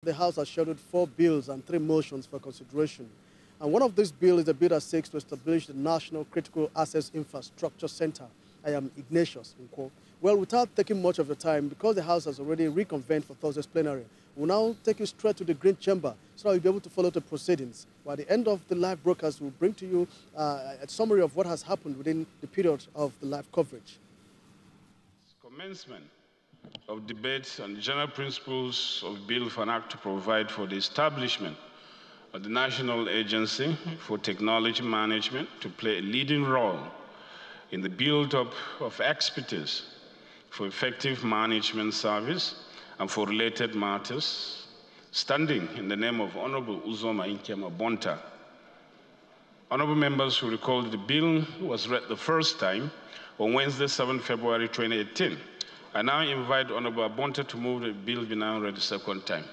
the House has scheduled 4 bills and 3 motions for consideration. And one of these bills is a bill that seeks to establish the National Critical Assets Infrastructure Center. I am Ignatius Nkwo. Well, without taking much of your time, because the House has already reconvened for Thursday's plenary, we'll now take you straight to the Green Chamber so that you'll be able to follow the proceedings. By the end of the live broadcast, we'll bring to you a summary of what has happened within the period of the live coverage. Commencement of debates on the general principles of Bill for an Act to provide for the establishment of the National Agency for Technology Management to play a leading role in the build-up of expertise for effective management service and for related matters, standing in the name of Honorable Uzoma Inkema Bonta. Honorable members who recall the bill was read the first time on Wednesday, 7 February 2018. I now invite Honorable Bonta to move the bill be now read the second time.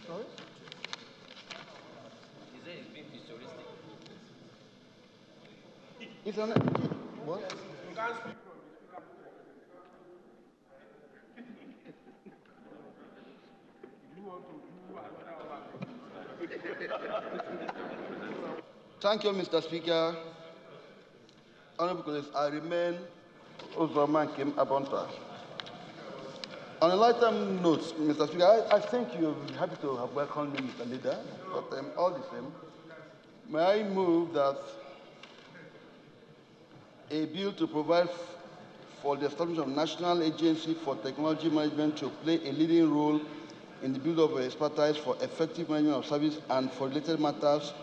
Sorry? It's on what? You can't speak. Thank you, Mr. Speaker. Honorable colleagues, I remain Uzoma Kim Abonta. On a lighter note, Mr. Speaker, I think you're happy to have welcomed me, Mr. Leader, but all the same, may I move that a bill to provide for the establishment of National Agency for Technology Management to play a leading role in the build-up of expertise for effective management of service and for related matters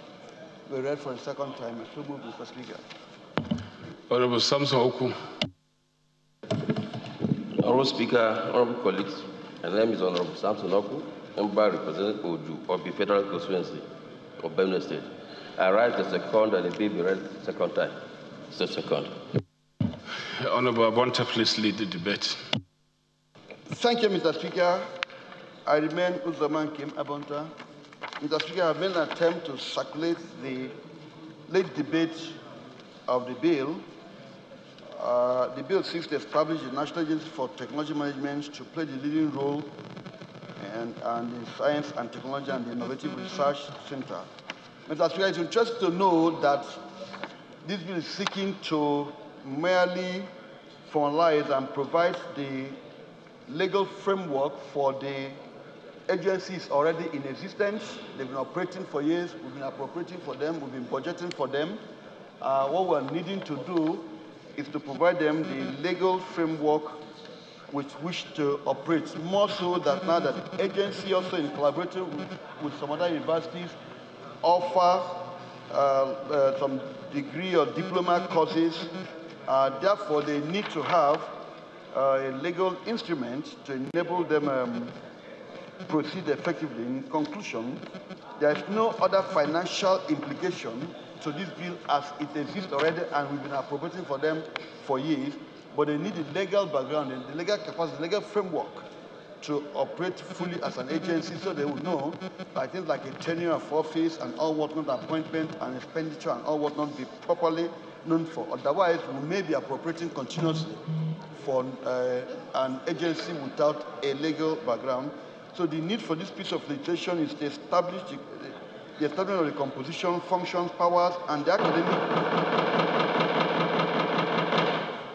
be read for a second time. I so move, Mr. Speaker. Honorable Samson Oku. Honorable Speaker, honorable colleagues, my name is Honorable Samson Oku, member representing Oju of the Federal Constituency of Benue State. I rise the second and the bill be read the second time. Second. Honorable Abonta, please lead the debate. Thank you, Mr. Speaker. I remain Uzoma Kim Abonta. Mr. Speaker, I have made an attempt to circulate the late debate of the bill. The bill seeks to establish the National Agency for Technology Management to play the leading role and the Science and Technology and the Innovative Research Center. Mr. Speaker, it's interesting to know that this bill is seeking to merely formalize and provide the legal framework for the agencies already in existence. They've been operating for years. We've been appropriating for them. We've been budgeting for them. What we're needing to do is to provide them the legal framework with which to operate. More so that now that agency also in collaborating with some other universities offer some degree or diploma courses. Therefore, they need to have a legal instrument to enable them proceed effectively. In conclusion, there is no other financial implication to this bill as it exists already, and we've been appropriating for them for years, but they need the legal background and the legal capacity, the legal framework to operate fully as an agency, so they will know things like a tenure of office and all whatnot, appointment and expenditure and all whatnot be properly known for. Otherwise, we may be appropriating continuously for an agency without a legal background. So the need for this piece of legislation is to establish the establishment of the composition, functions, powers, and the academic.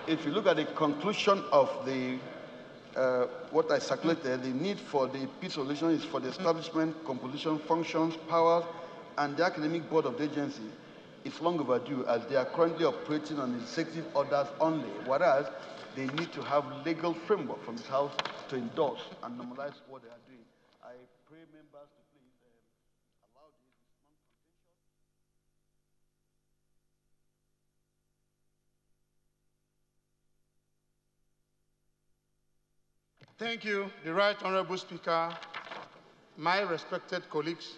If you look at the conclusion of the what I circulated, the need for the piece of legislation is for the establishment, composition, functions, powers, and the academic board of the agency. It's long overdue, as they are currently operating on executive orders only, whereas they need to have legal framework from this House to endorse and normalize what they are doing. I pray members to please allow this non-contentious. Thank you, the Right Honorable Speaker, my respected colleagues.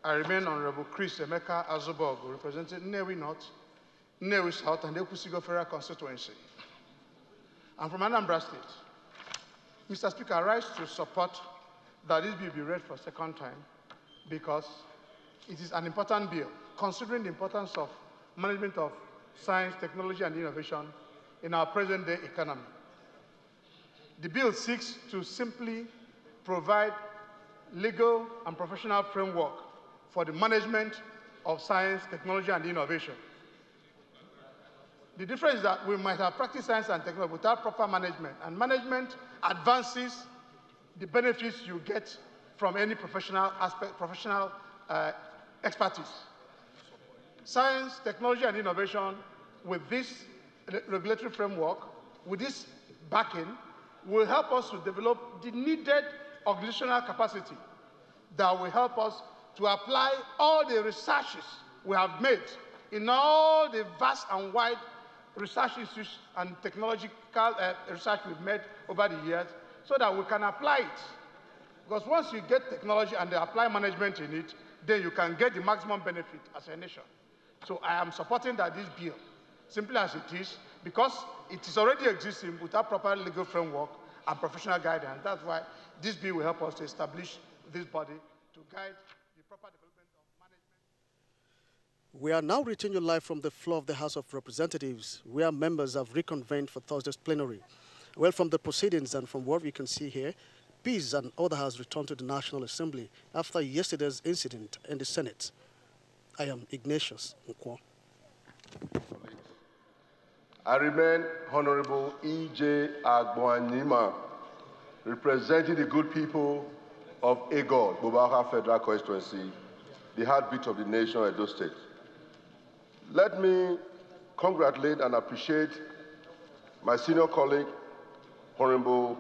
I remain Honorable Chris Emeka Azubog, representing Nnewi North, Nnewi South, and Ekusigo Federal Constituency. I'm from Anambra State. Mr. Speaker, I rise to support that this bill be read for a second time because it is an important bill, considering the importance of management of science, technology, and innovation in our present-day economy. The bill seeks to simply provide legal and professional framework for the management of science, technology, and innovation. The difference is that we might have practiced science and technology without proper management, and management advances the benefits you get from any professional expertise. Science, technology, and innovation, with this regulatory framework, with this backing, will help us to develop the needed organizational capacity that will help us to apply all the researches we have made in all the vast and wide research institutes and technological research we've made over the years, so that we can apply it. Because once you get technology and the apply management in it, then you can get the maximum benefit as a nation. So I am supporting that this bill, simply as it is, because it is already existing without proper legal framework and professional guidance. That's why this bill will help us to establish this body to guide the proper development of management. We are now returning you live from the floor of the House of Representatives, where members have reconvened for Thursday's plenary. Well, from the proceedings and from what we can see here, peace and order has returned to the National Assembly after yesterday's incident in the Senate. I am Ignatius Nkwo. I remain Honorable E.J. Agboanima, representing the good people of Egod, Bubaka Federal Constituency, the heartbeat of the nation, Edo State. Let me congratulate and appreciate my senior colleague, Honorable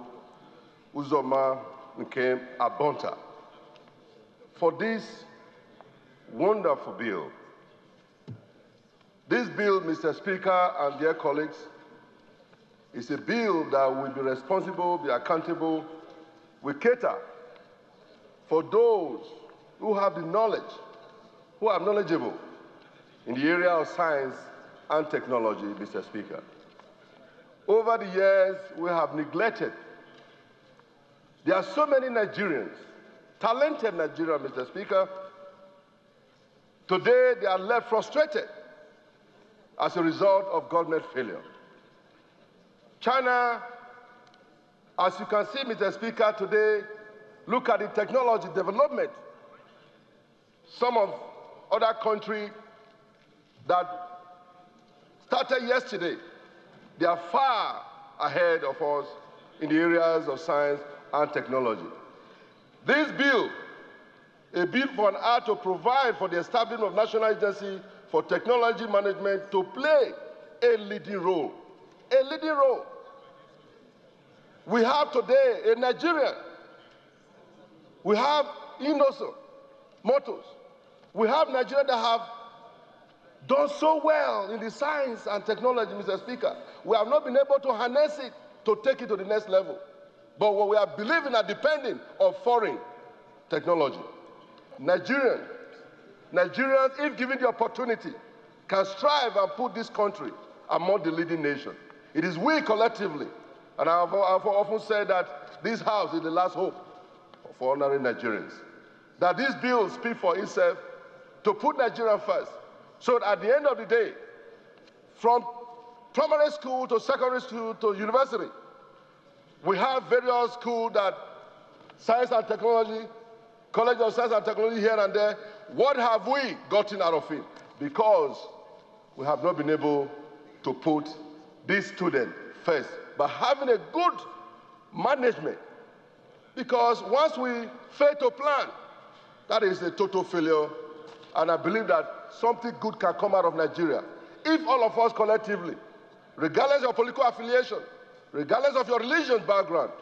Uzoma Nkem Abonta, for this wonderful bill. This bill, Mr. Speaker and dear colleagues, is a bill that will be responsible, be accountable, will cater for those who have the knowledge, who are knowledgeable in the area of science and technology, Mr. Speaker. Over the years, we have neglected. There are so many Nigerians, talented Nigerians, Mr. Speaker. Today, they are left frustrated as a result of government failure. China, as you can see, Mr. Speaker, today, look at the technology development. Some of other countries that started yesterday, they are far ahead of us in the areas of science and technology. This bill, a bill for an act to provide for the establishment of National Agency for Technology Management to play a leading role. A leading role. We have today a Nigerian. We have Innoso Motors. We have Nigeria that have done so well in the science and technology, Mr. Speaker. We have not been able to harness it to take it to the next level. But what we are believing are depending on foreign technology. Nigerians, if given the opportunity, can strive and put this country among the leading nations. It is we collectively, and I've often said that this house is the last hope for ordinary Nigerians, that this bill speaks for itself to put Nigeria first, so that at the end of the day, from primary school to secondary school to university, we have various schools that science and technology, College of Science and Technology here and there. What have we gotten out of it? Because we have not been able to put these students first by having a good management. Because once we fail to plan, that is a total failure. And I believe that something good can come out of Nigeria if all of us collectively, regardless of political affiliation, regardless of your religious background,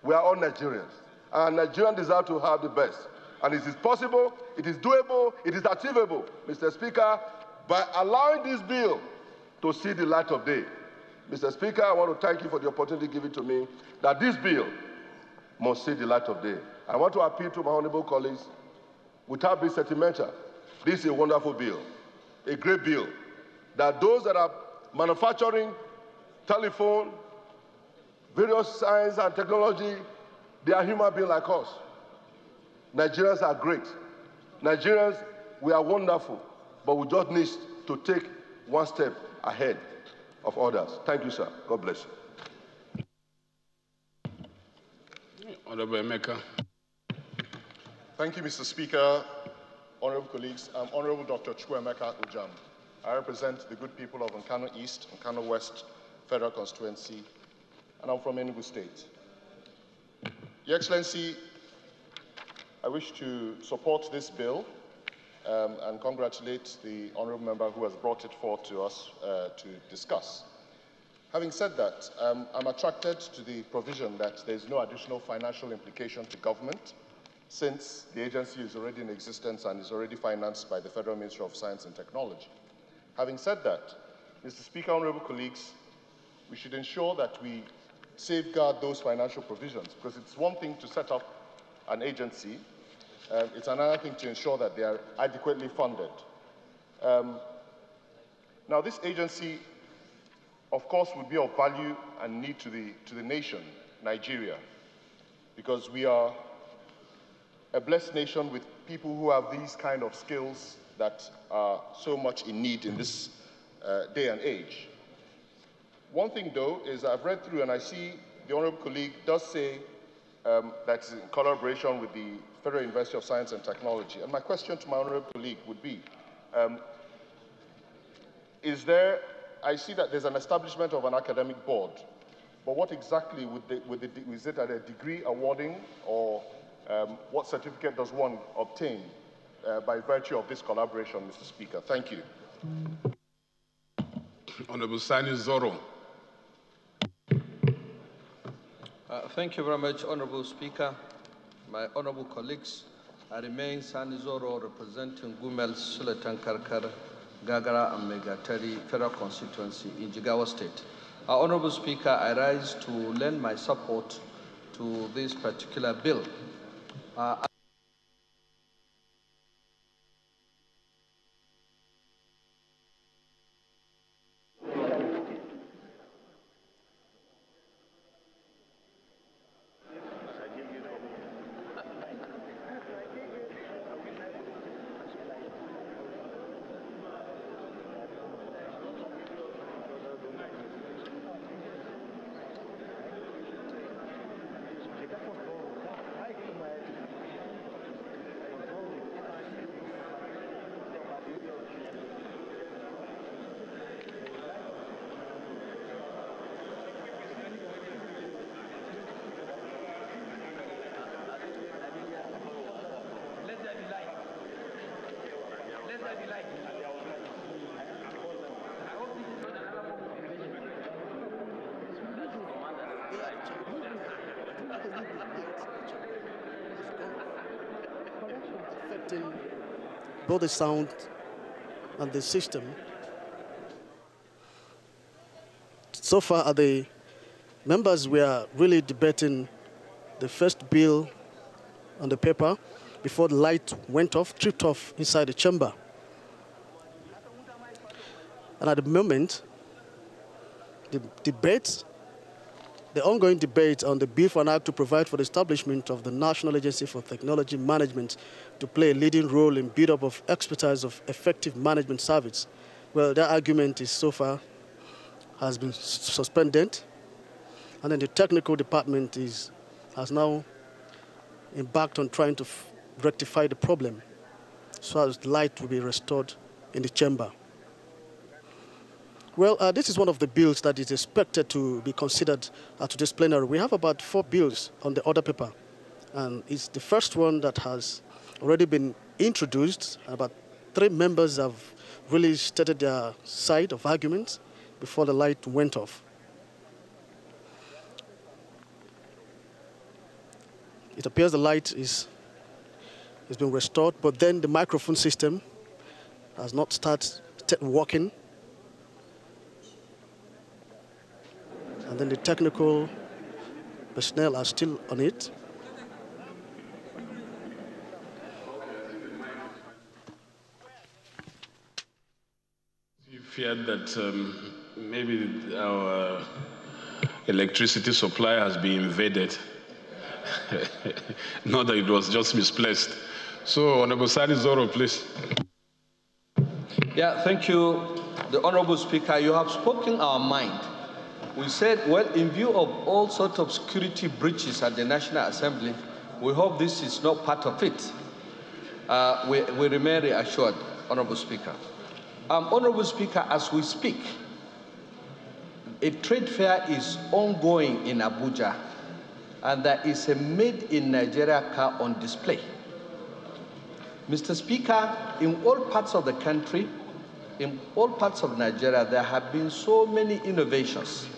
we are all Nigerians. And Nigerians deserve to have the best. And it is possible, it is doable, it is achievable, Mr. Speaker, by allowing this bill to see the light of day. Mr. Speaker, I want to thank you for the opportunity given to me that this bill must see the light of day. I want to appeal to my honorable colleagues, without being sentimental, this is a wonderful bill, a great bill, that those that are manufacturing telephone, various science and technology, they are human beings like us. Nigerians are great. Nigerians, we are wonderful, but we just need to take one step ahead of others. Thank you, sir. God bless you. Honorable Emeka. Thank you, Mr. Speaker. Honorable colleagues, I'm Honorable Dr. Chukwuemeka Ujam. I represent the good people of Nkano East, Nkano West Federal Constituency, and I'm from Enugu State. Your Excellency, I wish to support this bill and congratulate the honourable member who has brought it forth to us to discuss. Having said that, I'm attracted to the provision that there is no additional financial implication to government, since the agency is already in existence and is already financed by the Federal Ministry of Science and Technology. Having said that, Mr. Speaker, honourable colleagues, we should ensure that we safeguard those financial provisions, because it's one thing to set up an agency, it's another thing to ensure that they are adequately funded. Now, this agency, of course, would be of value and need to the nation, Nigeria, because we are a blessed nation with people who have these kind of skills that are so much in need in this day and age. One thing, though, is I've read through and I see the honourable colleague does say that it's in collaboration with the Federal University of Science and Technology. And my question to my honourable colleague would be, I see that there's an establishment of an academic board, but what exactly is it at a degree awarding, or what certificate does one obtain by virtue of this collaboration, Mr. Speaker? Thank you. Honorable Sani Zoro. Thank you very much, Honorable Speaker. My honorable colleagues, I remain Sani Zoro, representing Gumel, Sulatan Karkar, Gagara, and Megatari Federal Constituency in Jigawa State. Honorable Speaker, I rise to lend my support to this particular bill. Affecting both the sound and the system. So far, the members were really debating the first bill on the paper before the light went off, tripped off inside the chamber. And at the moment, the ongoing debate on the bill for an act to provide for the establishment of the National Agency for Technology Management to play a leading role in build-up of expertise of effective management service. Well, that argument is so far has been suspended, and then the technical department has now embarked on trying to rectify the problem so as light will be restored in the chamber. Well, this is one of the bills that is expected to be considered to this plenary. We have about 4 bills on the order paper, and it's the first one that has already been introduced. About 3 members have really stated their side of arguments before the light went off. It appears the light has been restored, but then the microphone system has not started working. And then the technical personnel are still on it. You feared that maybe our electricity supply has been invaded. Not that it was just misplaced. So, Honorable Sani Zoro, please. Yeah, thank you, the Honorable Speaker, you have spoken our mind. We said, well, in view of all sorts of security breaches at the National Assembly, we hope this is not part of it. We remain reassured, Honorable Speaker. Honorable Speaker, as we speak, a trade fair is ongoing in Abuja, and there is a Made in Nigeria car on display. Mr. Speaker, in all parts of the country, in all parts of Nigeria, there have been so many innovations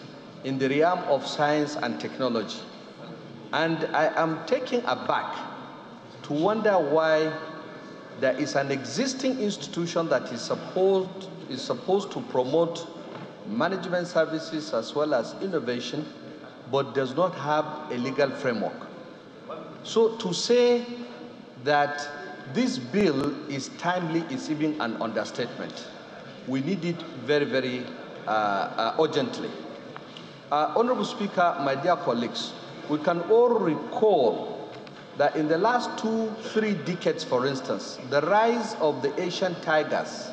in the realm of science and technology. And I am taken aback to wonder why there is an existing institution that is supposed to promote management services as well as innovation, but does not have a legal framework. So to say that this bill is timely is even an understatement. We need it very, very urgently. Honorable Speaker, my dear colleagues, we can all recall that in the last 2-3 decades, for instance, the rise of the Asian tigers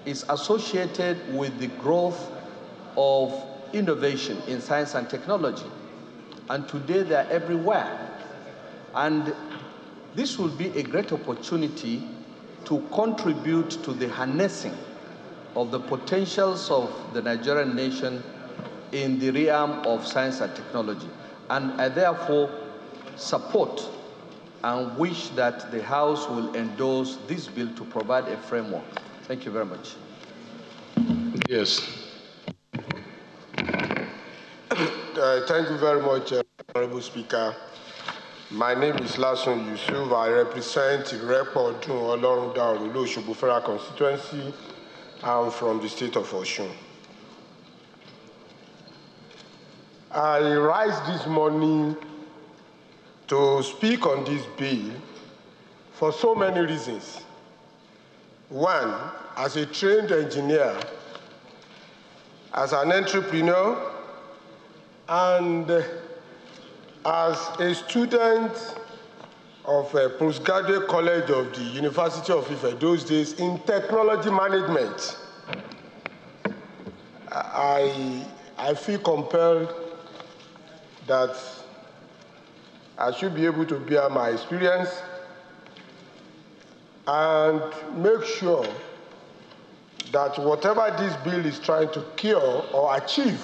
is associated with the growth of innovation in science and technology. And today they're everywhere. And this will be a great opportunity to contribute to the harnessing of the potentials of the Nigerian nation in the realm of science and technology. And I therefore support and wish that the House will endorse this bill to provide a framework. Thank you very much. Yes. Thank you very much, Honorable Speaker. My name is Lasun Yusuf. I represent Irepo Odun Olorunda Orulu Osogbo Federal Constituency. I'm from the state of Osun. I rise this morning to speak on this bill for so many reasons. One, as a trained engineer, as an entrepreneur, and as a student of a postgraduate college of the University of Ife those days in technology management, I feel compelled that I should be able to bear my experience and make sure that whatever this bill is trying to cure or achieve,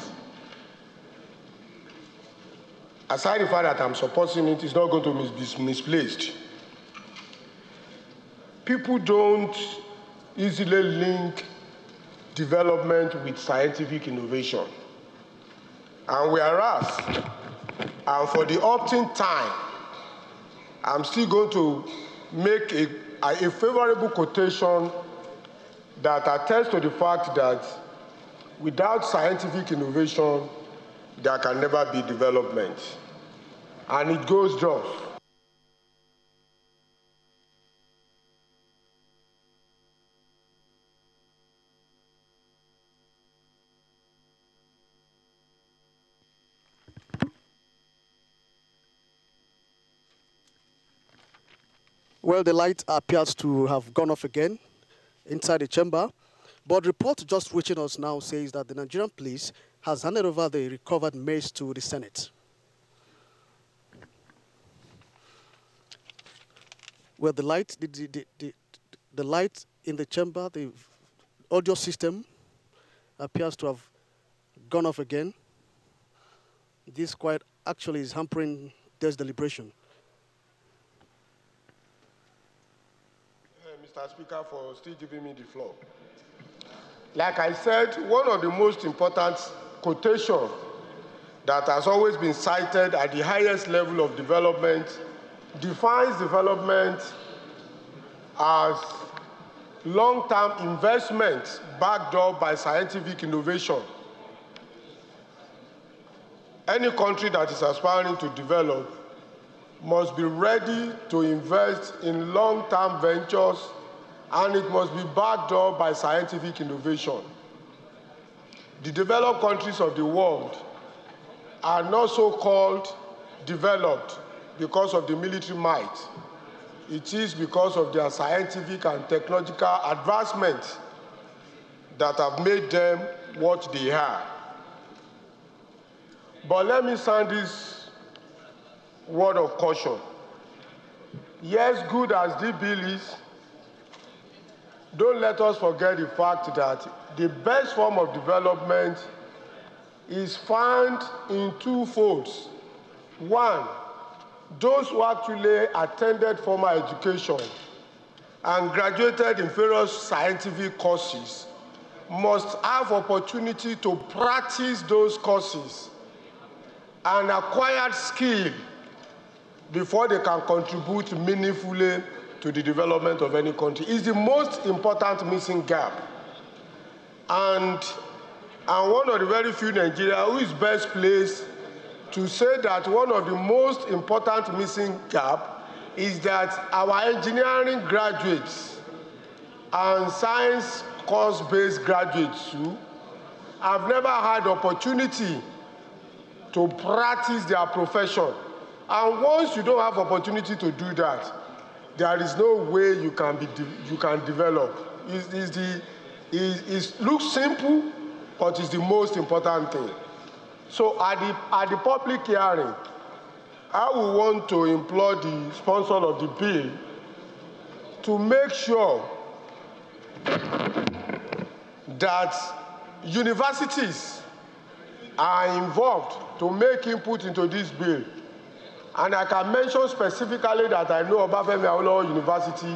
aside the fact that I'm supporting it, is not going to be misplaced. People don't easily link development with scientific innovation. And whereas, and for the opting time, I'm still going to make a favorable quotation that attests to the fact that without scientific innovation, there can never be development. And it goes thus. Well, the light appears to have gone off again inside the chamber. But report just reaching us now says that the Nigerian police has handed over the recovered maize to the Senate. Well, the light, the light in the chamber, the audio system appears to have gone off again. This quite actually is hampering this deliberation. Mr. Speaker, for still giving me the floor. Like I said, one of the most important quotations that has always been cited at the highest level of development defines development as long-term investment backed up by scientific innovation. Any country that is aspiring to develop must be ready to invest in long-term ventures, and it must be backed up by scientific innovation. The developed countries of the world are not so-called developed because of the military might. It is because of their scientific and technological advancement that have made them what they are. But let me sound this word of caution. Yes, good as this bill is, don't let us forget the fact that the best form of development is found in two folds. One, those who actually attended formal education and graduated in various scientific courses must have opportunity to practice those courses and acquire skill before they can contribute meaningfully to the development of any country. It's the most important missing gap. And I'm one of the very few Nigerians who is best placed to say that one of the most important missing gap is that our engineering graduates and science course-based graduates too have never had opportunity to practice their profession. And once you don't have opportunity to do that, there is no way you can develop. It looks simple, but it's the most important thing. So at the public hearing, I will want to implore the sponsor of the bill to make sure that universities are involved to make input into this bill. And I can mention specifically that I know Obafemi Awolowo University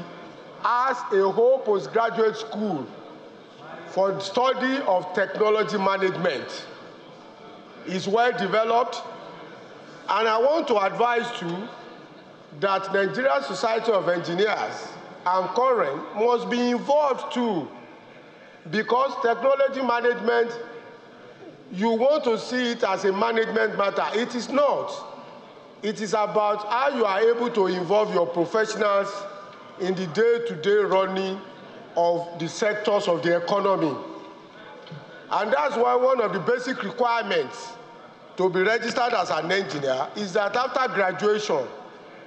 has a whole postgraduate school for study of technology management. It's well developed. And I want to advise you that Nigerian Society of Engineers and current must be involved too, because technology management, you want to see it as a management matter. It is not. It is about how you are able to involve your professionals in the day-to-day running of the sectors of the economy. And that's why one of the basic requirements to be registered as an engineer is that after graduation,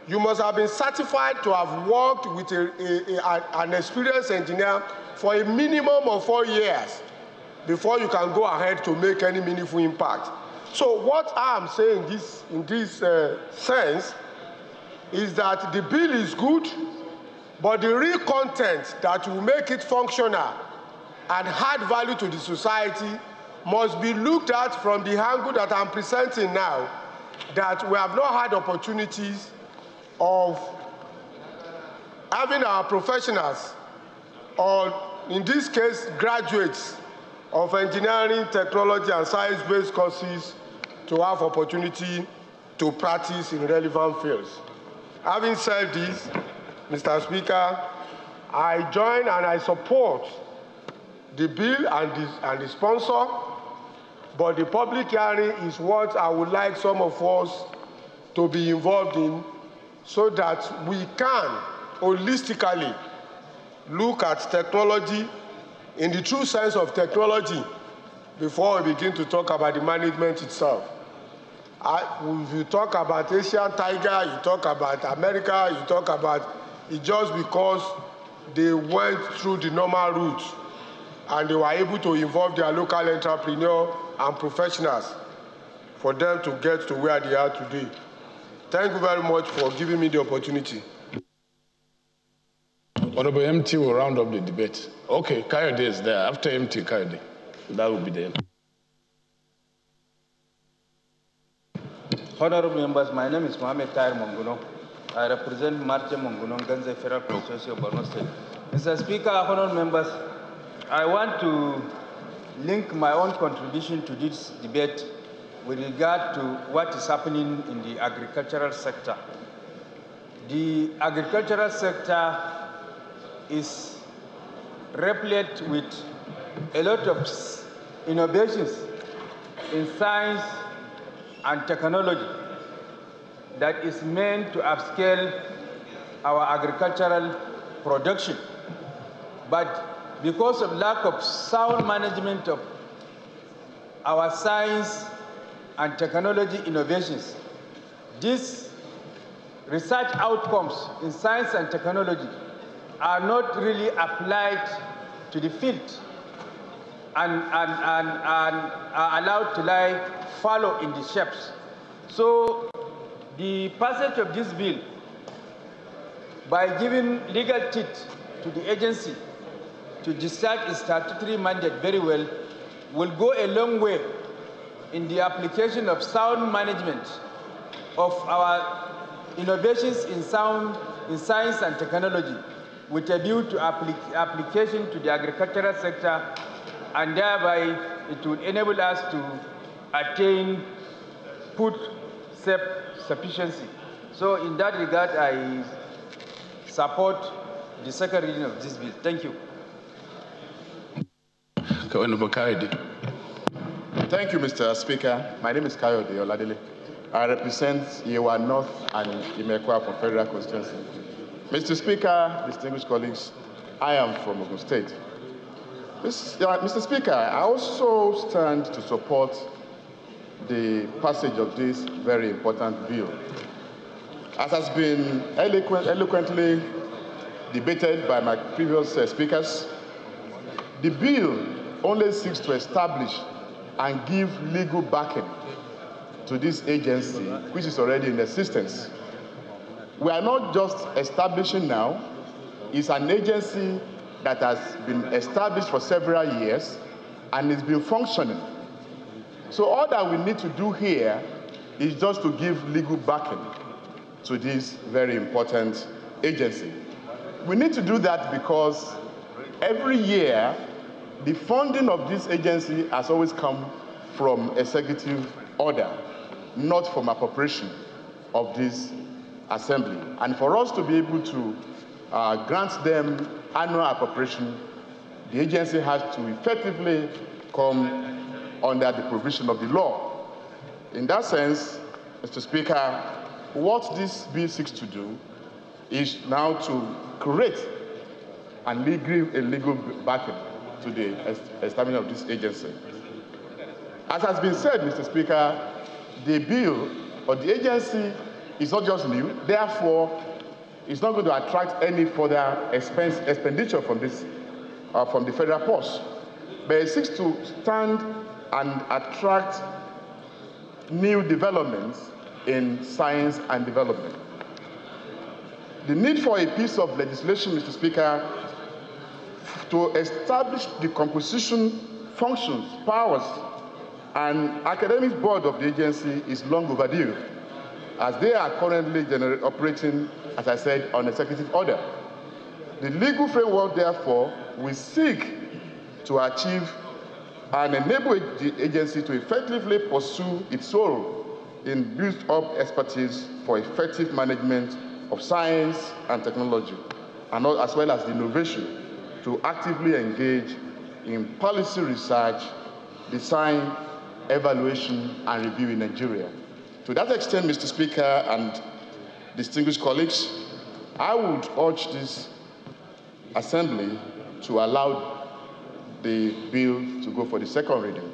you must have been certified to have worked with an experienced engineer for a minimum of 4 years before you can go ahead to make any meaningful impact. So what I'm saying in this sense is that the bill is good, but the real content that will make it functional and add value to the society must be looked at from the angle that I'm presenting now, that we have not had opportunities of having our professionals, or in this case, graduates of engineering, technology, and science-based courses to have opportunity to practice in relevant fields. Having said this, Mr. Speaker, I join and I support the bill and the sponsor, but the public hearing is what I would like some of us to be involved in so that we can holistically look at technology in the true sense of technology before we begin to talk about the management itself. If you talk about Asian tiger, you talk about America, you talk about it just because they went through the normal route and they were able to involve their local entrepreneur and professionals for them to get to where they are today. Thank you very much for giving me the opportunity. Honorable MT will round up the debate. Okay, Kayode is there. After MT, Kayode. That will be the end. Honorable members, my name is Mohamed Tair Monguno. I represent Marche Monguno, Ganze Federal Constituency of Borno State. Mr. Speaker, honorable members, I want to link my own contribution to this debate with regard to what is happening in the agricultural sector. The agricultural sector is replete with a lot of innovations in science and technology that is meant to upscale our agricultural production. But because of lack of sound management of our science and technology innovations, these research outcomes in science and technology are not really applied to the field. and are allowed to lie fallow in the shapes. So the passage of this bill, by giving legal teeth to the agency to discharge its statutory mandate very well, will go a long way in the application of sound management of our innovations in science and technology, with a view to application to the agricultural sector, and thereby it will enable us to attain food self-sufficiency. So in that regard, I support the second reading of this bill. Thank you. Thank you, Mr. Speaker. My name is Kayode Oladele. I represent Yewa North and Imekwa from Federal Constituency. Mr. Speaker, distinguished colleagues, I am from Ogun State. Mr. Speaker, I also stand to support the passage of this very important bill. As has been eloquently debated by my previous speakers, the bill only seeks to establish and give legal backing to this agency, which is already in existence. We are not just establishing now, it's an agency that has been established for several years and it's been functioning. So all that we need to do here is just to give legal backing to this very important agency. We need to do that because every year, the funding of this agency has always come from executive order, not from appropriation of this assembly. And for us to be able to grant them annual appropriation, the agency has to effectively come under the provision of the law. In that sense, Mr. Speaker, what this bill seeks to do is now to create and give a legal backing to the establishment of this agency. As has been said, Mr. Speaker, the bill or the agency is not just new, therefore, it's not going to attract any further expenditure from the federal purse. But it seeks to stand and attract new developments in science and development. The need for a piece of legislation, Mr. Speaker, to establish the composition, functions, powers, and academic board of the agency is long overdue, as they are currently operating, as I said, on executive order. The legal framework, therefore, will seek to achieve and enable the agency to effectively pursue its role in build up expertise for effective management of science and technology, and as well as the innovation, to actively engage in policy research, design, evaluation, and review in Nigeria. To that extent, Mr. Speaker and distinguished colleagues, I would urge this Assembly to allow the bill to go for the second reading.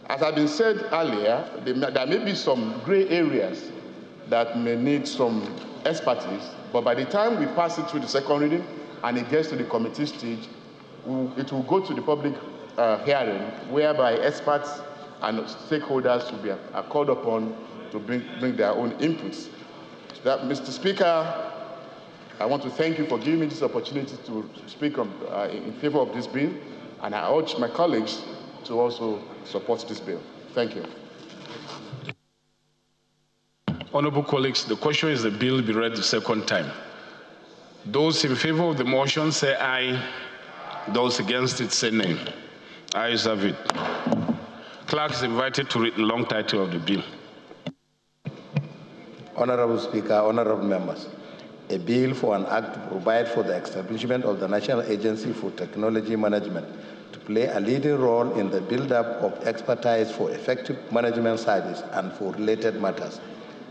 As has been said earlier, there may be some gray areas that may need some expertise, but by the time we pass it through the second reading and it gets to the committee stage, it will go to the public hearing, whereby experts and stakeholders will be called upon to bring their own inputs. Mr. Speaker, I want to thank you for giving me this opportunity to speak in favor of this bill, and I urge my colleagues to also support this bill. Thank you. Honorable colleagues, the question is the bill be read the second time. Those in favor of the motion say aye. Those against it say nay. Ayes have it. Clerk is invited to read the long title of the bill. Honorable Speaker, honorable members, a bill for an act to provide for the establishment of the National Agency for Technology Management to play a leading role in the build-up of expertise for effective management service and for related matters.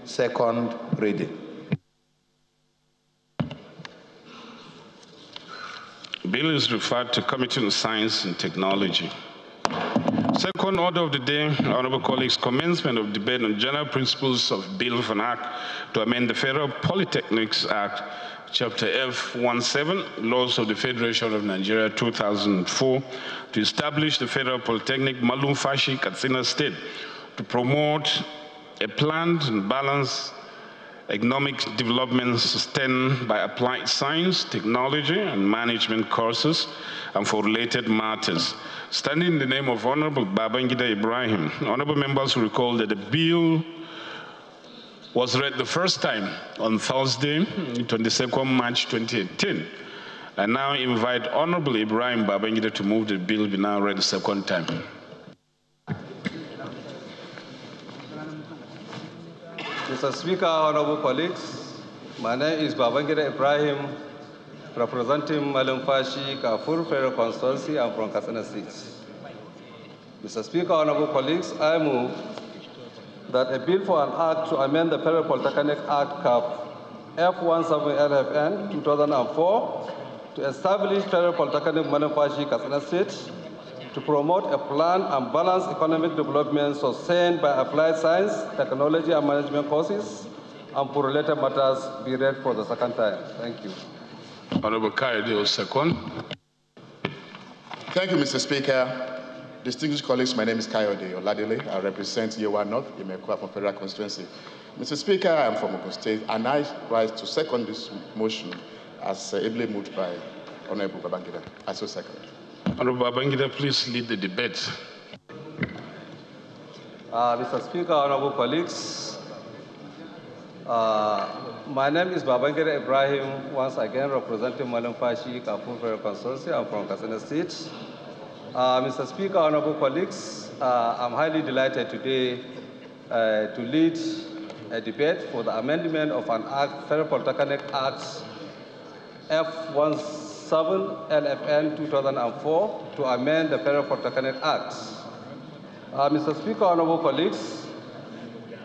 Second reading. Bill is referred to Committee on Science and Technology. Second order of the day, honorable colleagues, commencement of debate on general principles of Bill of an Act to amend the Federal Polytechnics Act, Chapter F17, Laws of the Federation of Nigeria 2004, to establish the Federal Polytechnic Malum Fashi, Katsina State, to promote a planned and balanced economic development sustained by applied science, technology, and management courses, and for related matters. Standing in the name of Honorable Babangida Ibrahim, honorable members will recall that the bill was read the first time on Thursday, 22nd March 2018. I now invite Honorable Ibrahim Babangida to move the bill be now read the second time. Mr. Speaker, honorable colleagues, my name is Babangida Ibrahim, representing Malum Fashi, Kafur Federal Constituency. I'm from Katsina State. Mr. Speaker, honorable colleagues, I move that a bill for an act to amend the Federal Polytechnic Act Cap F17LFN 2004 to establish Federal Polytechnic Malum Fashi, Katsina State, to promote a planned and balanced economic development sustained by applied science, technology, and management courses, and for related matters be read for the second time. Thank you. Honorable Kayode, second. Thank you, Mr. Speaker. Distinguished colleagues, my name is Kayode Oladile. I represent Yewa North, Imekwa from Federal Constituency. Mr. Speaker, I am from Ogun State, and I rise to second this motion as ably moved by Honorable Babangida. I so second. Honorable Babangida, please lead the debate. Mr. Speaker, honorable colleagues, my name is Babangida Ibrahim, once again representing Malum Fashi, Kafur Federal Constituency. I'm from Katsina State. Mr. Speaker, honorable colleagues, I'm highly delighted today to lead a debate for the amendment of an act, Federal Polytechnic Act F17LFN 2004, to amend the Federal Polytechnic Act. Mr. Speaker, honorable colleagues,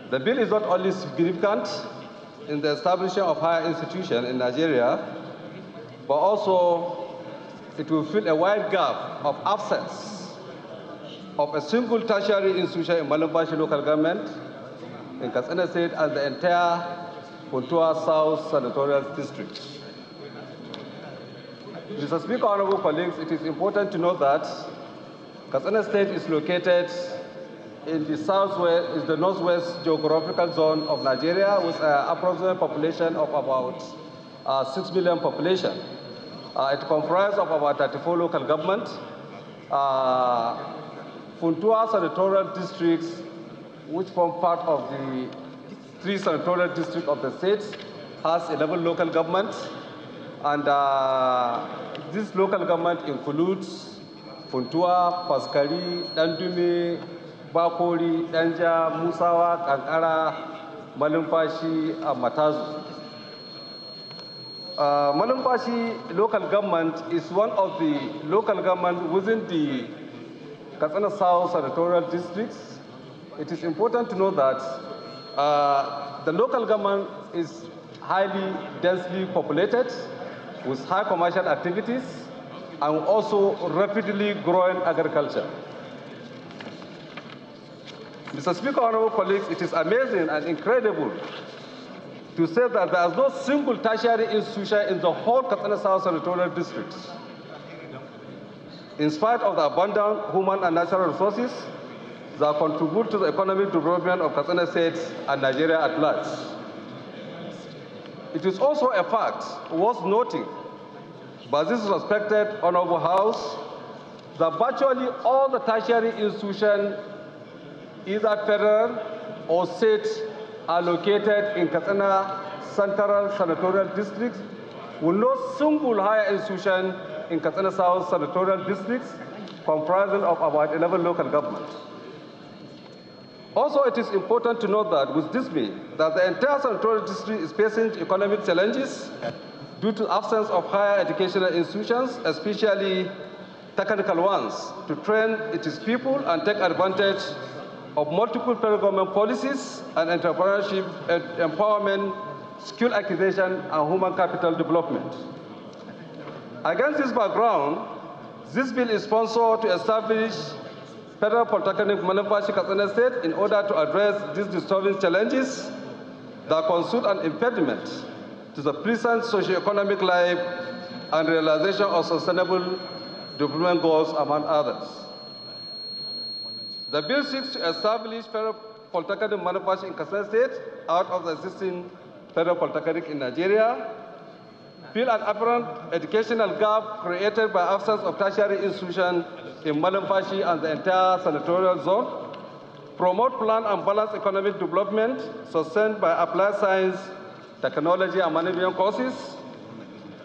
the bill is not only significant in the establishment of higher institutions in Nigeria, but also it will fill a wide gap of absence of a single tertiary institution in Malum Fashi local government, in Katsina State, and the entire Puntua South Senatorial District. Mr. Speaker, honorable colleagues, it is important to note that Katsina State is located in the southwest, is the northwest geographical zone of Nigeria, with an approximate population of about 6 million population. It comprises of about 34 local governments. Funtua senatorial districts, which form part of the 3 senatorial districts of the state, has 11 local governments. And this local government includes Funtua, Paskari, Dandume, Bakori, Danja, Musawa, Kankara, Malum Fashi, and Matazu. Malum Fashi local government is one of the local governments within the Katsina South senatorial districts. It is important to know that the local government is highly densely populated with high commercial activities and also rapidly growing agriculture. Mr. Speaker, honorable colleagues, it is amazing and incredible to say that there is no single tertiary institution in the whole Katsina South senatorial districts. In spite of the abundant human and natural resources that contribute to the economic development of Katsina State and Nigeria at large. It is also a fact worth noting by this respected honorable House that virtually all the tertiary institutions, either federal or state, are located in Katsina Central Senatorial District, with no single higher institution in Katsina South Senatorial Districts, comprising of about 11 local governments. Also, it is important to note that with dismay that the entire Senatorial District is facing economic challenges due to absence of higher educational institutions, especially technical ones, to train its people and take advantage of multiple federal government policies and entrepreneurship, empowerment, skill acquisition, and human capital development. Against this background, this bill is sponsored to establish Federal Polytechnic Malumfashi Katsina State in order to address these disturbing challenges that constitute an impediment to the pleasant socio-economic life and realization of sustainable development goals, among others. The bill seeks to establish Federal Polytechnic Malumfashi in Katsina State out of the existing Federal Polytechnic in Nigeria, fill an apparent educational gap created by absence of tertiary institutions in Malumfashi and the entire senatorial zone, promote planned and balanced economic development sustained by applied science, technology, and management courses,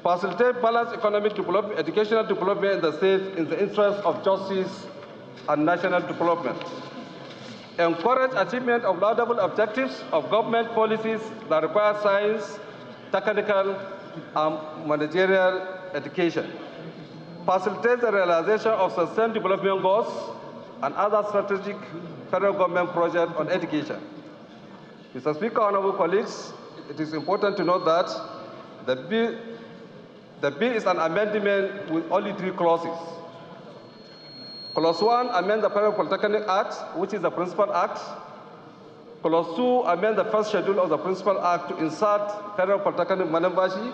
facilitate balanced economic development, educational development in the state in the interest of justice and national development, encourage achievement of laudable objectives of government policies that require science, technical, and managerial education, facilitate the realization of sustained development goals and other strategic federal government projects on education. Mr. Speaker, honorable colleagues, it is important to note that the bill is an amendment with only 3 clauses. Clause 1 amend the Federal Polytechnic Act, which is the principal act. Clause 2 amend the first schedule of the principal act to insert Federal Polytechnic Malumfashi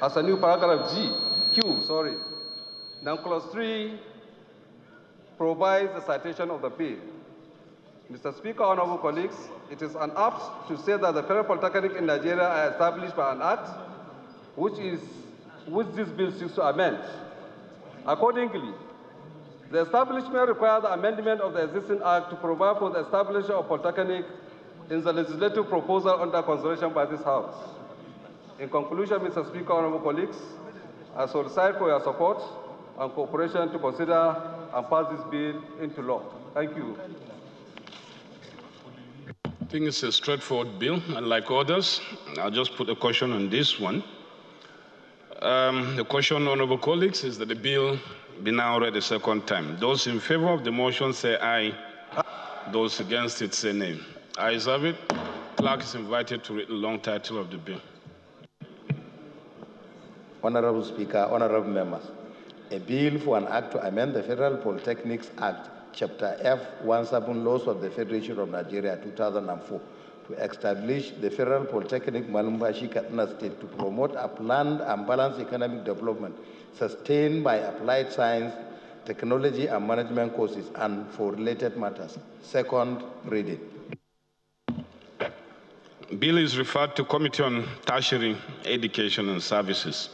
as a new paragraph Q. Then clause 3 provides the citation of the bill. Mr. Speaker, honorable colleagues, it is an apt to say that the Federal Polytechnic in Nigeria are established by an act which this bill seeks to amend. Accordingly, the establishment requires the amendment of the existing act to provide for the establishment of Polytechnic in the legislative proposal under consideration by this House. In conclusion, Mr. Speaker, honorable colleagues, I solicit for your support and cooperation to consider and pass this bill into law. Thank you. I think it's a straightforward bill, and like others, I'll just put a caution on this one. The caution, honorable colleagues, is that the bill be now read a second time. Those in favor of the motion say aye. Those against it say nay. Ayes have it. Clerk is invited to read the long title of the bill. Honorable Speaker, honorable members, a bill for an act to amend the Federal Polytechnics Act, Chapter F17, Laws of the Federation of Nigeria, 2004, to establish the Federal Polytechnic Malumfashi Katsina State to promote a planned and balanced economic development sustained by applied science, technology, and management courses, and for related matters. Second reading. Bill is referred to Committee on Tertiary Education and Services.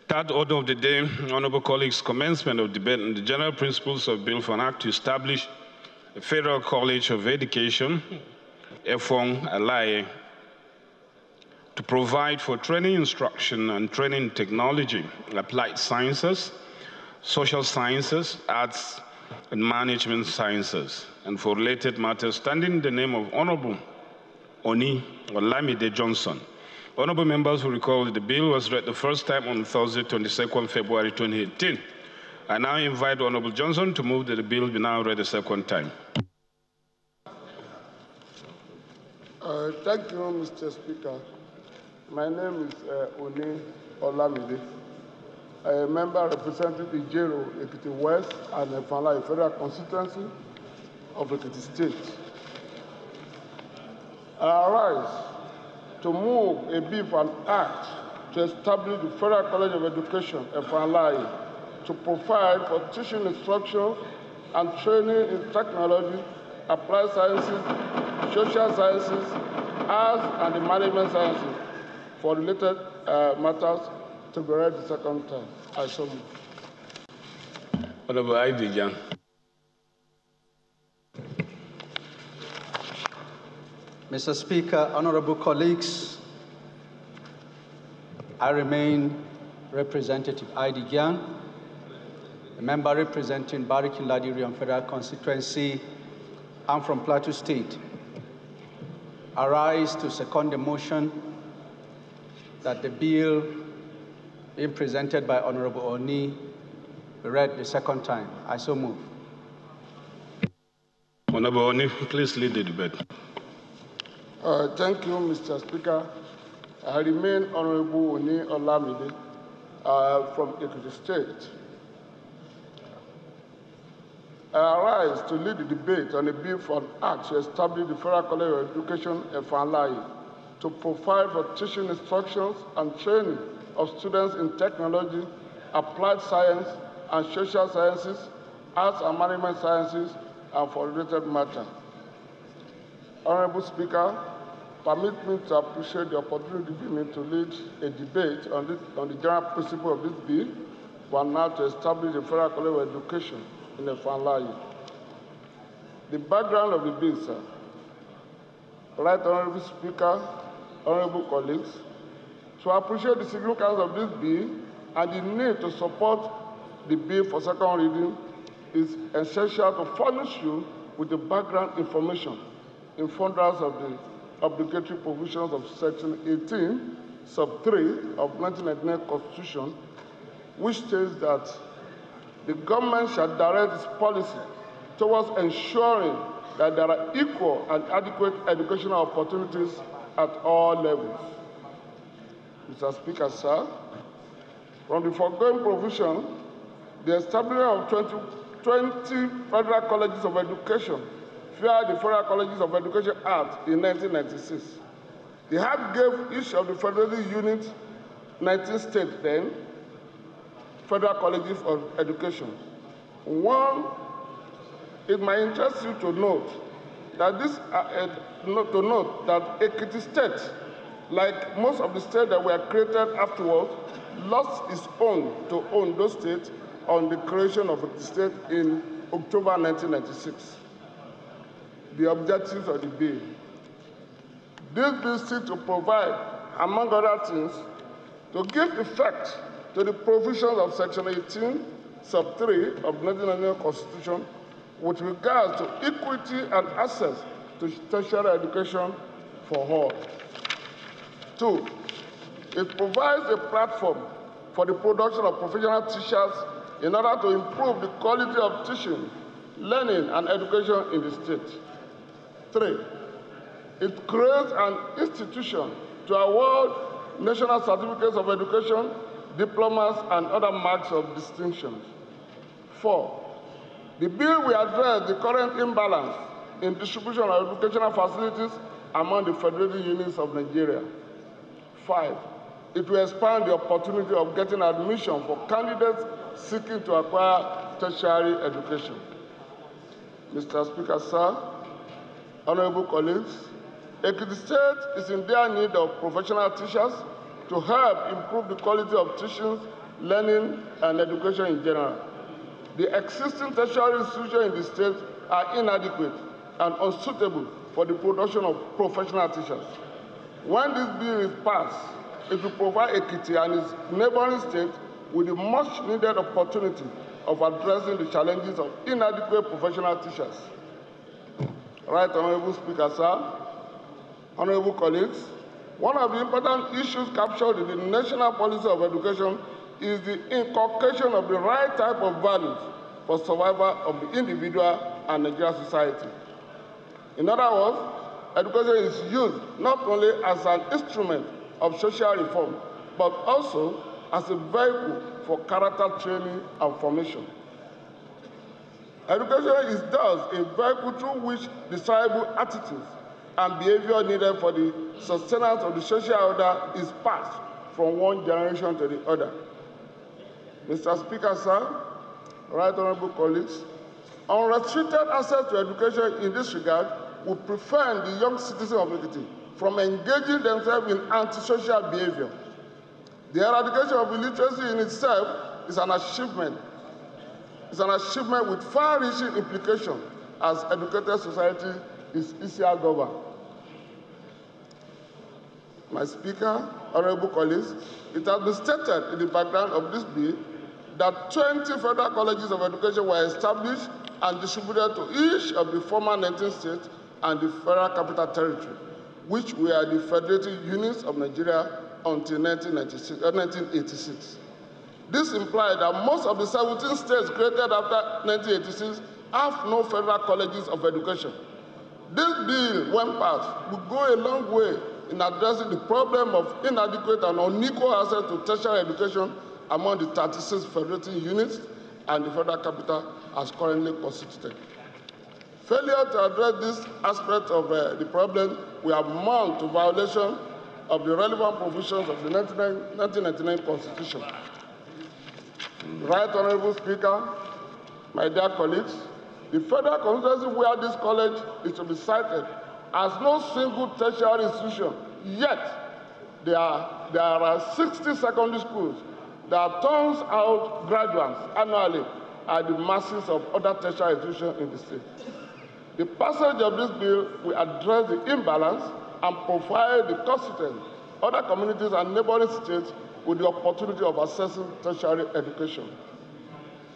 Third order of the day, honorable colleagues, commencement of debate on the general principles of Bill for an Act to establish a Federal College of Education, Efong Alaye, to provide for training, instruction, and training technology, applied sciences, social sciences, arts, and management sciences, and for related matters, standing in the name of Honorable Oni Olamide Johnson. Honorable members will recall that the bill was read the first time on Thursday, 22nd February 2018. I now invite Honorable Johnson to move that the bill be now read a second time. Thank you, Mr. Speaker. My name is Oni Olamide. I am a member representing Ijero, Ekiti West, and Efala, Federal Constituency of Ekiti State. I arise to move a bill for an act to establish the Federal College of Education, Efala, to provide for teaching instruction and training in technology, applied sciences, social sciences, arts, and the management sciences for related matters to be read the second time. I so move. Honorable Abuja. Mr. Speaker, honorable colleagues, I remain Representative Aidi Gyang, a member representing Bariki Ladirian Federal Constituency. I'm from Plateau State. I rise to second the motion that the bill being presented by Honorable Oni be read the second time. I so move. Honorable Oni, please lead the debate. Thank you, Mr. Speaker. I remain Honorable Oni Olamide from Ekiti State. I arise to lead the debate on a bill for an act to establish the Federal College of Education, FLI, to provide for teaching instructions and training of students in technology, applied science and social sciences, arts and management sciences, and for related matters. Honorable Speaker, permit me to appreciate the opportunity given to lead a debate on the general principle of this bill for an act to establish the Federal College of Education in the FLI. The background of the bill, sir. Right Honorable Speaker, honorable colleagues, to appreciate the significance of this bill and the need to support the bill for second reading is essential to furnish you with the background information in furtherance of the obligatory provisions of Section 18, Sub 3 of 1999 Constitution, which states that the government shall direct its policy towards ensuring that there are equal and adequate educational opportunities at all levels. Mr. Speaker, sir, from the foregoing provision, the establishment of 20 federal colleges of education via the Federal Colleges of Education Act in 1996. The Act gave each of the federal units, 19 states then, federal colleges of education. One, it might interest you to note that Ekiti State, like most of the states that were created afterwards, lost its own to Ondo State on the creation of the state in October 1996. The objectives of the bill. This bill seeks to provide, among other things, to give effect to the provisions of Section 18, Sub 3 of 1999 Constitution with regards to equity and access to tertiary education for all. 2, it provides a platform for the production of professional teachers in order to improve the quality of teaching, learning, and education in the state. 3, it creates an institution to award national certificates of education, diplomas, and other marks of distinction. 4, the bill will address the current imbalance in distribution of educational facilities among the federal units of Nigeria. 5, it will expand the opportunity of getting admission for candidates seeking to acquire tertiary education. Mr. Speaker, sir, honorable colleagues, Ekiti State is in dire need of professional teachers to help improve the quality of teaching, learning, and education in general. The existing tertiary institutions in the state are inadequate and unsuitable for the production of professional teachers. When this bill is passed, it will provide Ekiti and its neighboring states with the much needed opportunity of addressing the challenges of inadequate professional teachers. Right, Honorable Speaker, sir, honorable colleagues, one of the important issues captured in the national policy of education is the inculcation of the right type of values for survival of the individual and Nigerian society. In other words, education is used not only as an instrument of social reform, but also as a vehicle for character training and formation. Education is thus a vehicle through which desirable attitudes and behavior needed for the sustenance of the social order is passed from one generation to the other. Mr. Speaker, sir, right honorable colleagues, unrestricted access to education in this regard will prevent the young citizens of Ekiti from engaging themselves in antisocial behavior. The eradication of illiteracy in itself is an achievement. It's an achievement with far-reaching implications as educated society is easier governed. My Speaker, honorable colleagues, it has been stated in the background of this bill that 20 federal colleges of education were established and distributed to each of the former 19 states and the Federal Capital Territory, which were the federative units of Nigeria until 1986. This implied that most of the 17 states created after 1986 have no federal colleges of education. This bill, when passed, will go a long way in addressing the problem of inadequate and unequal access to tertiary education among the 36 federating units and the Federal Capital as currently constituted. Failure to address this aspect of the problem will amount to violation of the relevant provisions of the 1999 Constitution. Right Honorable Speaker, my dear colleagues, the federal constituency where this college is to be cited has no single tertiary institution, yet there are 60 secondary schools that turns out graduates annually at the masses of other tertiary institutions in the state. The passage of this bill will address the imbalance and provide the constituents, other communities and neighboring states with the opportunity of accessing tertiary education.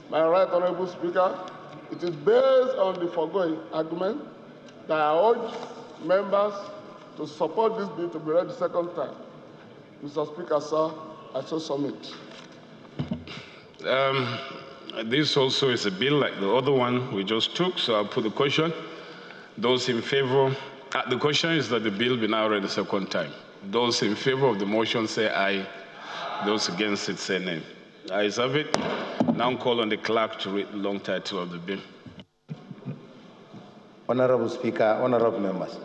My right honorable Speaker, it is based on the foregoing argument that I urge members to support this bill to be read the second time. Mr. Speaker, sir, I so submit. This also is a bill like the other one we just took, so I'll put the question. Those in favor, the question is that the bill be now read the second time. Those in favor of the motion say aye. Those against it say nay. Ayes have it. Now call on the clerk to read the long title of the bill. Honorable Speaker, honorable members,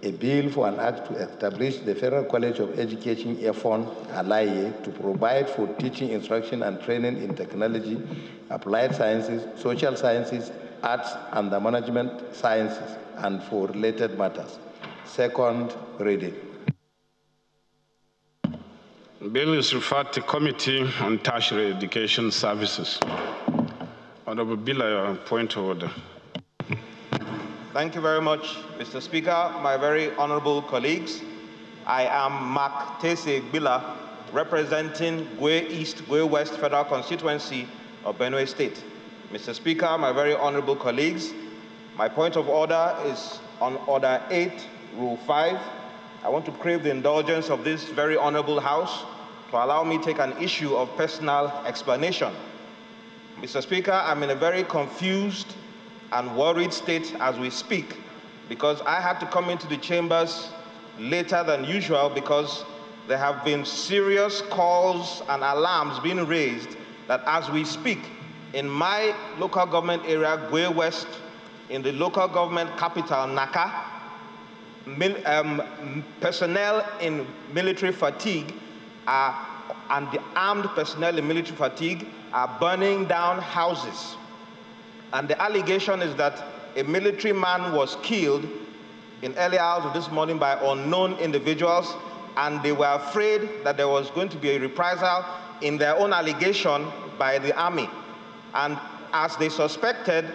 a bill for an act to establish the Federal College of Education (EFON) Alaye to provide for teaching, instruction, and training in technology, applied sciences, social sciences, arts, and the management sciences, and for related matters. Second reading. The bill is referred to Committee on Tertiary Education Services. Honorable Bill, point of order. Thank you very much, Mr. Speaker. My very honorable colleagues, I am Mark Tese Bila, representing Gwe East, Gwe West Federal Constituency of Benue State. Mr. Speaker, my very honorable colleagues, my point of order is on Order 8, Rule 5. I want to crave the indulgence of this very honorable House to allow me to take an issue of personal explanation. Mr. Speaker, I'm in a very confused and worried state as we speak because I had to come into the chambers later than usual because there have been serious calls and alarms being raised that as we speak, in my local government area, Gwe West, in the local government capital, Naka, personnel in military fatigue and the armed personnel in military fatigue are burning down houses. And the allegation is that a military man was killed in early hours of this morning by unknown individuals, and they were afraid that there was going to be a reprisal in their own allegation by the army. And as they suspected,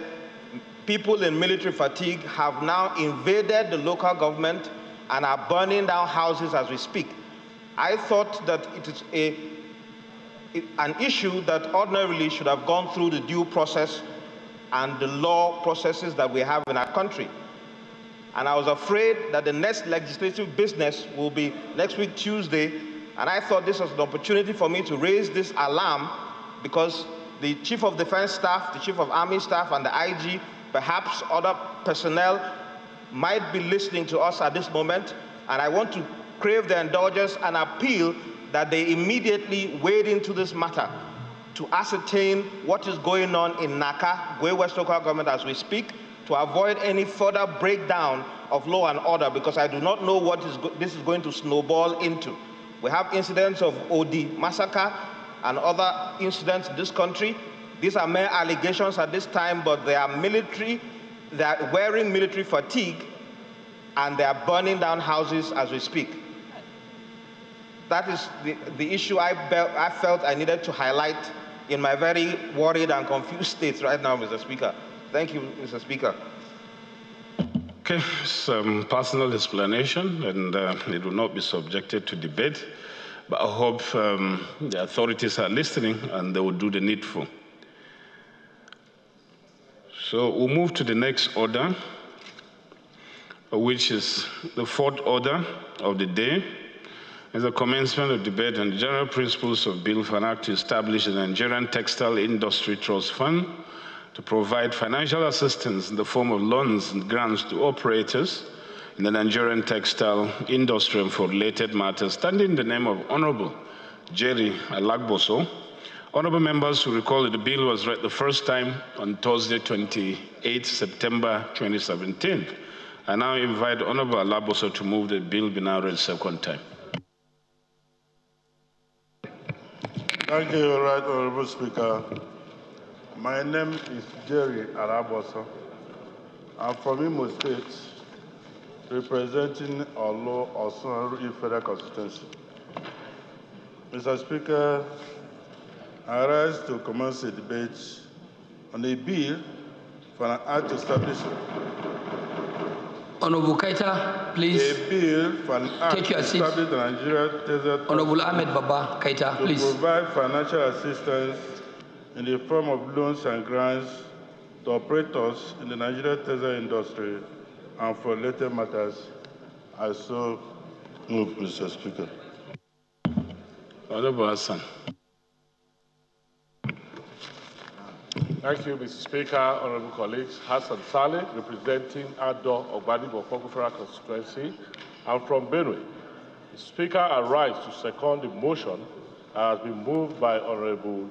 people in military fatigue have now invaded the local government and are burning down houses as we speak. I thought that it is an issue that ordinarily should have gone through the due process and the law processes that we have in our country. And I was afraid that the next legislative business will be next week, Tuesday, and I thought this was an opportunity for me to raise this alarm because the Chief of Defense Staff, the Chief of Army Staff, and the IG, perhaps other personnel, might be listening to us at this moment, and I want to crave their indulgence and appeal that they immediately wade into this matter to ascertain what is going on in Naka, Gwe West Local Government as we speak, to avoid any further breakdown of law and order, because I do not know what this is going to snowball into. We have incidents of OD massacre and other incidents in this country. These are mere allegations at this time, but they are military, they are wearing military fatigue, and they are burning down houses as we speak. That is the issue I felt I needed to highlight in my very worried and confused state right now, Mr. Speaker. Thank you, Mr. Speaker. Okay, some personal explanation, and it will not be subjected to debate, but I hope the authorities are listening and they will do the needful. So we'll move to the next order, which is the fourth order of the day. Is the commencement of debate on the general principles of Bill for an Act to establish the Nigerian Textile Industry Trust Fund to provide financial assistance in the form of loans and grants to operators in the Nigerian textile industry and for related matters, standing in the name of Honorable Jerry Alagboso, Honorable members will recall that the bill was read the first time on Thursday, 28 September 2017. I now invite Honorable Alaboso to move the bill be now read second time. Thank you, Right Honorable Speaker. My name is Jerry Alaboso. I'm from Imo State, representing Olo Osun Federal Constituency. Mr. Speaker, I rise to commence a debate on a bill for an act establishing. Honorable Kaita, please. A bill for an act take your seat. Establish the Nigerian Desert Honorable Ahmed Baba Kaita, to please. provide financial assistance in the form of loans and grants to operators in the Nigerian textile industry and for related matters. I so move, Mr. Speaker. Honorable Hassan. Thank you, Mr. Speaker, honorable colleagues. Hassan Saleh, representing Ado Ogbani Bofoko Federal Constituency. I'm from Benue. The Speaker, I rise to second the motion that has been moved by Honorable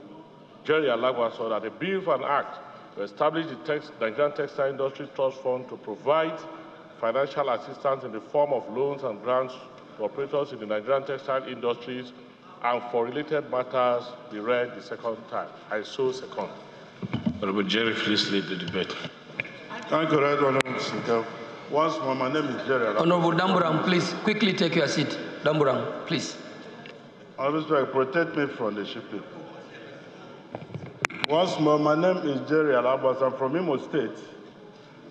Jerry Alagwaso that a bill for an act to establish the Nigerian Textile Industry Trust Fund to provide financial assistance in the form of loans and grants to operators in the Nigerian textile industries and for related matters be read the second time. I so second. Honorable Jerry, please lead the debate. Thank you, Right Honorable Speaker. Once more, my name is Jerry. Honorable Damburang, please quickly take your seat. Damburang, please. Honorable Speaker, protect me from the sheep people. Once more, my name is Jerry Alabas. I'm from Imo State,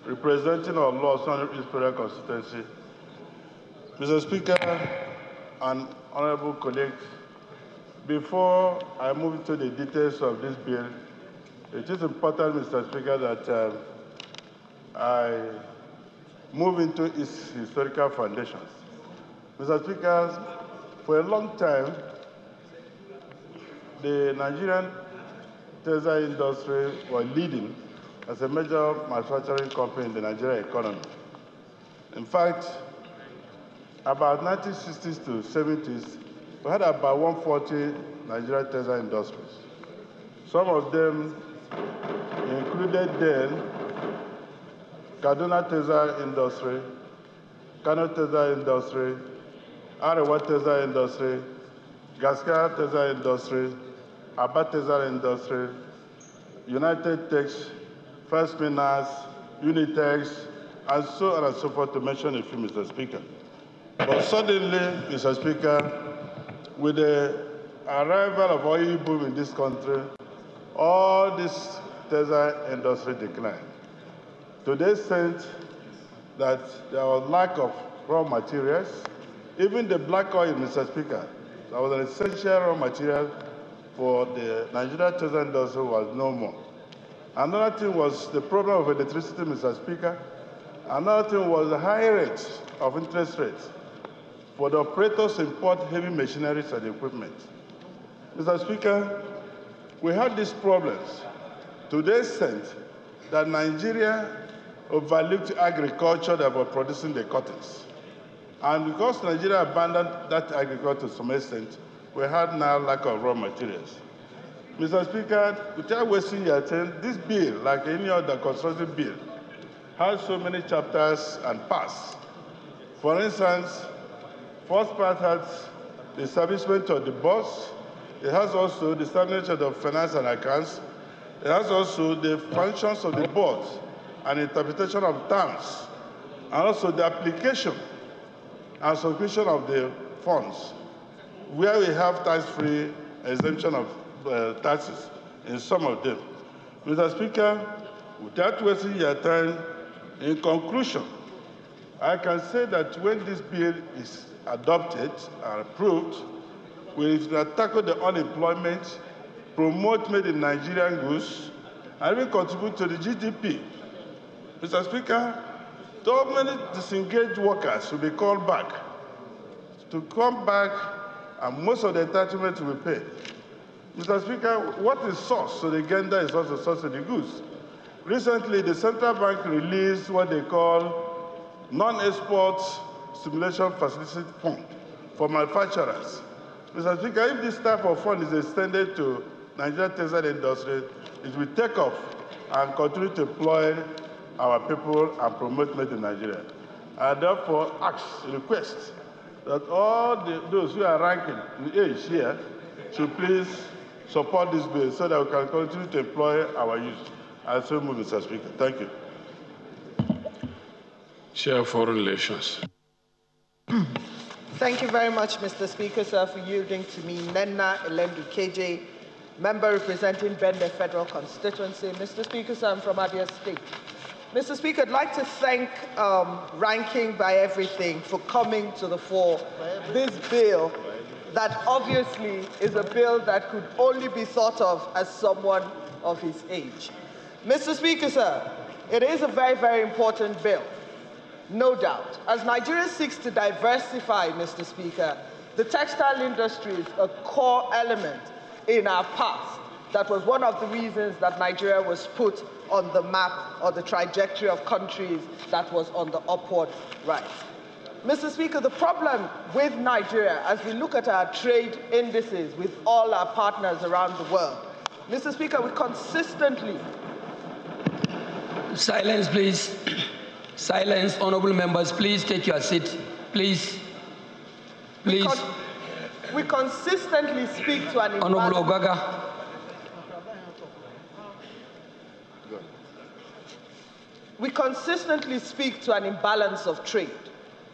representing our Law East Federal Constituency. Mr. Speaker and honorable colleagues, before I move into the details of this bill, it is important, Mr. Speaker, that I move into its historical foundations. Mr. Speaker, for a long time, the Nigerian textile industry was leading as a major manufacturing company in the Nigerian economy. In fact, about 1960s to 70s, we had about 140 Nigerian textile industries. Some of them included then Kaduna Textile Industry, Kano Textile Industry, Arewa Textile Industry, Gaskara Textile Industry, Aba Textile Industry, United Tex, First Minas, Unitex, and so on and so forth, to mention a few, Mr. Speaker. But suddenly, Mr. Speaker, with the arrival of oil boom in this country, all this textile industry declined, to the extent that there was lack of raw materials. Even the black oil, Mr. Speaker, that was an essential raw material for the Nigerian textile industry, was no more. Another thing was the problem of electricity, Mr. Speaker. Another thing was the high rates of interest rates for the operators to import heavy machineries and equipment. Mr. Speaker, we had these problems to the extent that Nigeria overlooked agriculture that was producing the cottons. And because Nigeria abandoned that agriculture to some extent, we had now lack of raw materials. Mr. Speaker, without wasting your time, this bill, like any other construction bill, has so many chapters and parts. For instance, first part has the establishment of the boards. It has also the establishment of finance and accounts. It has also the functions of the board and interpretation of terms, and also the application and subscription of the funds, where we have tax-free exemption of taxes in some of them. Mr. Speaker, without wasting your time, in conclusion, I can say that when this bill is adopted and approved, we will tackle the unemployment, promote made in Nigerian goods, and even contribute to the GDP. Mr. Speaker, so many disengaged workers will be called back to come back, and most of the entitlements will be paid. Mr. Speaker, what is source to the gender is also source to the goods. Recently, the central bank released what they call non-export stimulation facility fund for manufacturers. Mr. Speaker, if this type of fund is extended to Nigerian textile industry, it will take off and continue to employ our people and promote made in Nigeria. I therefore request that all those who are ranking in age here should please support this bill so that we can continue to employ our youth. I so move, Mr. Speaker. Thank you. Chair of Foreign Relations. Thank you very much, Mr. Speaker, sir, for yielding to me. Nenna Elendu KJ, member representing Bende Federal Constituency. Mr. Speaker, sir, I'm from Abia State. Mr. Speaker, I'd like to thank Ranking by Everything for coming to the fore. This bill that obviously is a bill that could only be thought of as someone of his age. Mr. Speaker, sir, it is a very, very important bill. No doubt. As Nigeria seeks to diversify, Mr. Speaker, the textile industry is a core element in our past. That was one of the reasons that Nigeria was put on the map or the trajectory of countries that was on the upward rise. Mr. Speaker, the problem with Nigeria, as we look at our trade indices with all our partners around the world, Mr. Speaker, we consistently... Silence, please. Silence, honorable members, please take your seat. Please. Please. We consistently speak to an Honorable Ogaga. We consistently speak to an imbalance of trade.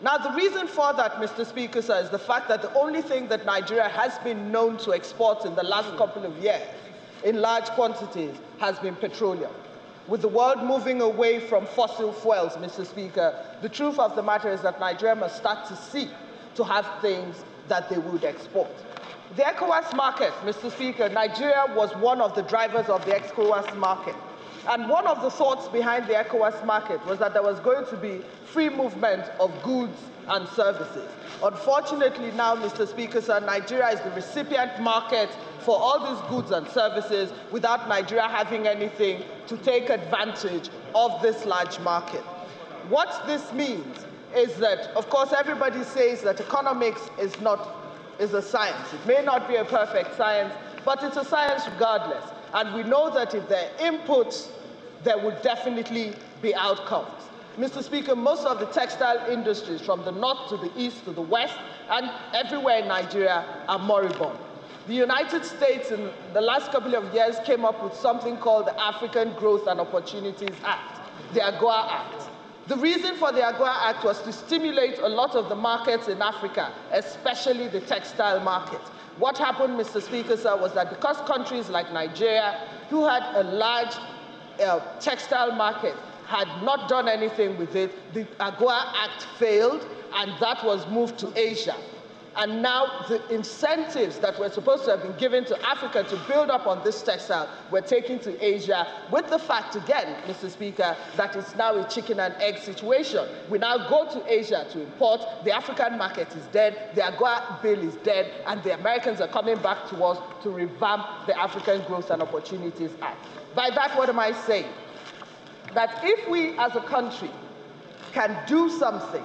Now, the reason for that, Mr. Speaker, sir, is the fact that the only thing that Nigeria has been known to export in the last couple of years in large quantities has been petroleum. With the world moving away from fossil fuels, Mr. Speaker, the truth of the matter is that Nigeria must start to seek to have things that they would export. The ECOWAS market, Mr. Speaker, Nigeria was one of the drivers of the ECOWAS market. And one of the thoughts behind the ECOWAS market was that there was going to be free movement of goods and services. Unfortunately now, Mr. Speaker, sir, Nigeria is the recipient market for all these goods and services without Nigeria having anything to take advantage of this large market. What this means is that, of course, everybody says that economics is a science. It may not be a perfect science, but it's a science regardless. And we know that if there are inputs, there will definitely be outcomes. Mr. Speaker, most of the textile industries from the north to the east to the west and everywhere in Nigeria are moribund. The United States in the last couple of years came up with something called the African Growth and Opportunities Act, the AGOA Act. The reason for the AGOA Act was to stimulate a lot of the markets in Africa, especially the textile market. What happened, Mr. Speaker, sir, was that because countries like Nigeria, who had a large textile market, had not done anything with it, the AGOA Act failed, and that was moved to Asia. And now the incentives that were supposed to have been given to Africa to build up on this textile were taken to Asia, with the fact, again, Mr. Speaker, that it's now a chicken and egg situation. We now go to Asia to import, the African market is dead, the AGOA bill is dead, and the Americans are coming back to us to revamp the African Growth and Opportunities Act. By that, what am I saying? That if we as a country can do something,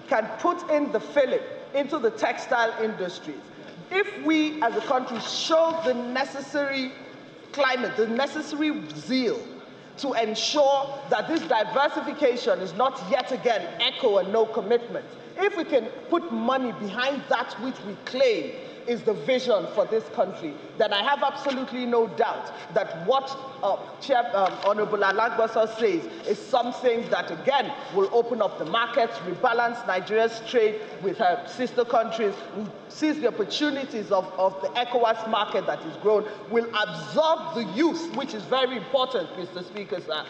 can put in the fillip into the textile industries, if we as a country show the necessary climate, the necessary zeal to ensure that this diversification is not yet again echo and no commitment, if we can put money behind that which we claim is the vision for this country, then I have absolutely no doubt that what Honorable Alagboso says is something that, again, will open up the markets, rebalance Nigeria's trade with her sister countries, will seize the opportunities of the ECOWAS market that is grown, will absorb the youth, which is very important, Mr. Speaker, sir.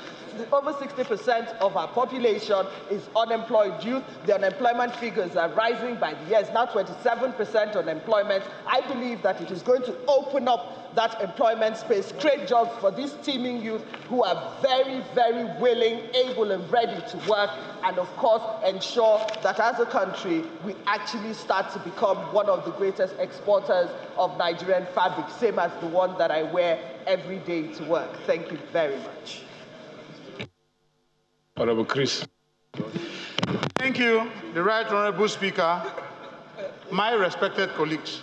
Over 60% of our population is unemployed youth. The unemployment figures are rising by the years, now 27% unemployment. I believe that it is going to open up that employment space, create jobs for these teeming youth who are very, very willing, able, and ready to work, and of course ensure that as a country we actually start to become one of the greatest exporters of Nigerian fabric, same as the one that I wear every day to work. Thank you very much. Honorable Chris. Thank you, the Right Honorable Speaker, my respected colleagues.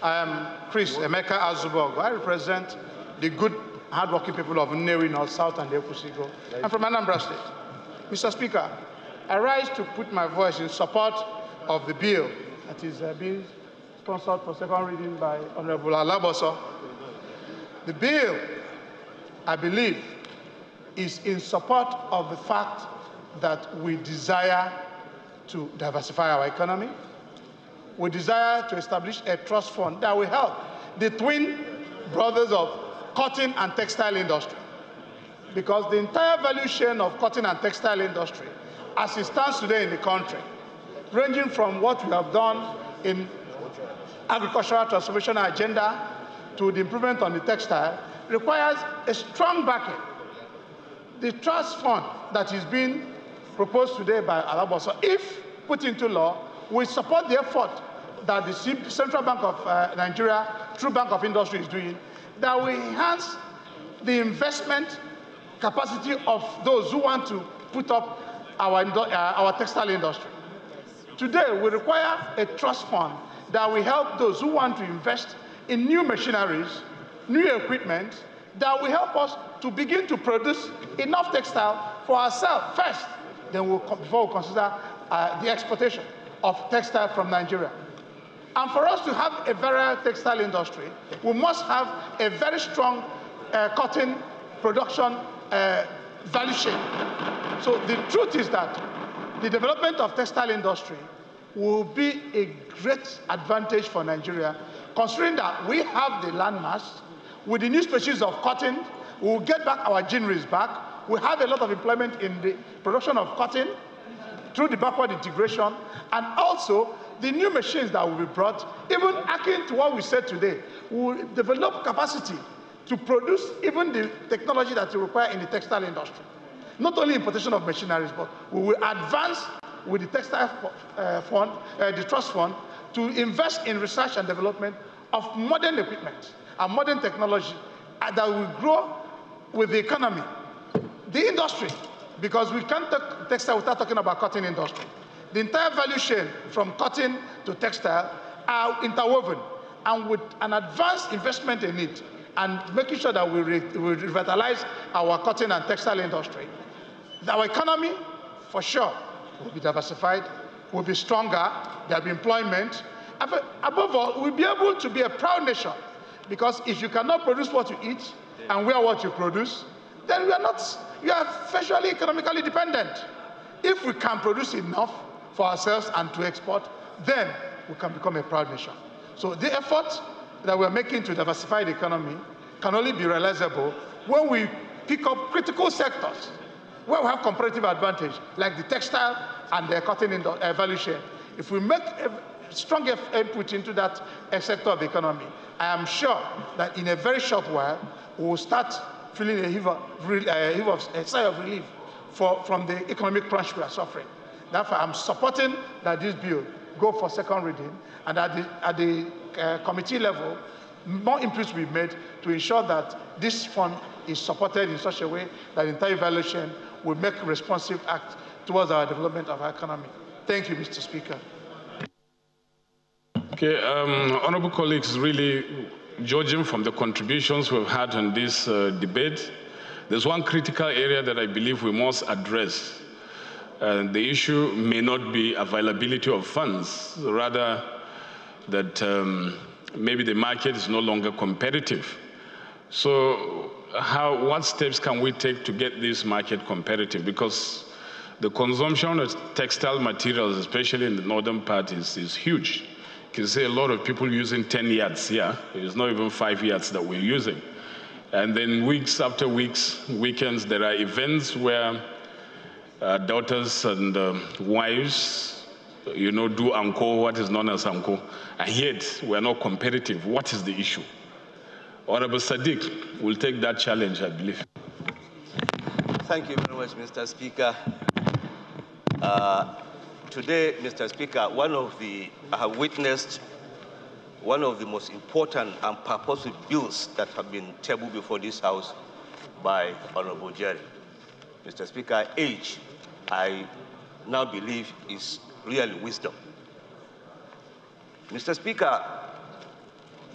I am Chris Emeka Azubog. I represent the good, hardworking people of Nnewi North, South, and Ekusigo. I'm from Anambra State. Mr. Speaker, I rise to put my voice in support of the bill that is being sponsored for second reading by Honorable Alaboso. The bill, I believe, is in support of the fact that we desire to diversify our economy. We desire to establish a trust fund that will help the twin brothers of cotton and textile industry. Because the entire value chain of cotton and textile industry, as it stands today in the country, ranging from what we have done in agricultural transformation agenda to the improvement on the textile, requires a strong backing. The trust fund that is being proposed today by Alaboso, if put into law, will support the effort that the Central Bank of Nigeria, through Bank of Industry, is doing, that will enhance the investment capacity of those who want to put up our textile industry. Today, we require a trust fund that will help those who want to invest in new machineries, new equipment, that will help us to begin to produce enough textile for ourselves first, then before we consider the exportation of textile from Nigeria. And for us to have a very textile industry, we must have a very strong cotton production value chain. So the truth is that the development of textile industry will be a great advantage for Nigeria, considering that we have the landmass. With the new species of cotton, we will get back our gineries back. We have a lot of employment in the production of cotton through the backward integration, and also the new machines that will be brought, even akin to what we said today, will develop capacity to produce even the technology that we require in the textile industry. Not only importation of machineries, but we will advance with the textile fund, the trust fund, to invest in research and development of modern equipment and modern technology that will grow with the economy. The industry, because we can't talk textile without talking about cotton industry. The entire value chain from cotton to textile are interwoven, and with an advanced investment in it and making sure that we revitalize our cotton and textile industry, our economy, for sure, will be diversified, will be stronger, there'll be employment. Above all, we'll be able to be a proud nation, because if you cannot produce what you eat and wear what you produce, then we are facially economically dependent. If we can produce enough for ourselves and to export, then we can become a proud nation. So the effort that we're making to diversify the economy can only be realizable when we pick up critical sectors where we have comparative advantage, like the textile and the cotton value chain. If we make a strong input into that sector of the economy, I am sure that in a very short while, we will start feeling a sigh of relief from the economic crunch we are suffering. Therefore, I'm supporting that this bill go for second reading, and at the committee level, more inputs will be made to ensure that this fund is supported in such a way that the entire value chain will make a responsive act towards our development of our economy. Thank you, Mr. Speaker. Okay, honorable colleagues, really, judging from the contributions we've had in this debate, there's one critical area that I believe we must address. The issue may not be availability of funds, rather that maybe the market is no longer competitive. So what steps can we take to get this market competitive? Because the consumption of textile materials, especially in the northern part, is huge. You can see a lot of people using 10 yards here. It's not even 5 yards that we're using. And then weeks after weeks, weekends, there are events where daughters and wives, do anko, what is known as anko, and yet we're not competitive. What is the issue? Honorable Sadiq will take that challenge, I believe. Thank you very much, Mr. Speaker. Today, Mr. Speaker, I have witnessed one of the most important and purposeful bills that have been tabled before this House by Honorable Jerry. Mr. Speaker, age, I now believe, is really wisdom. Mr. Speaker,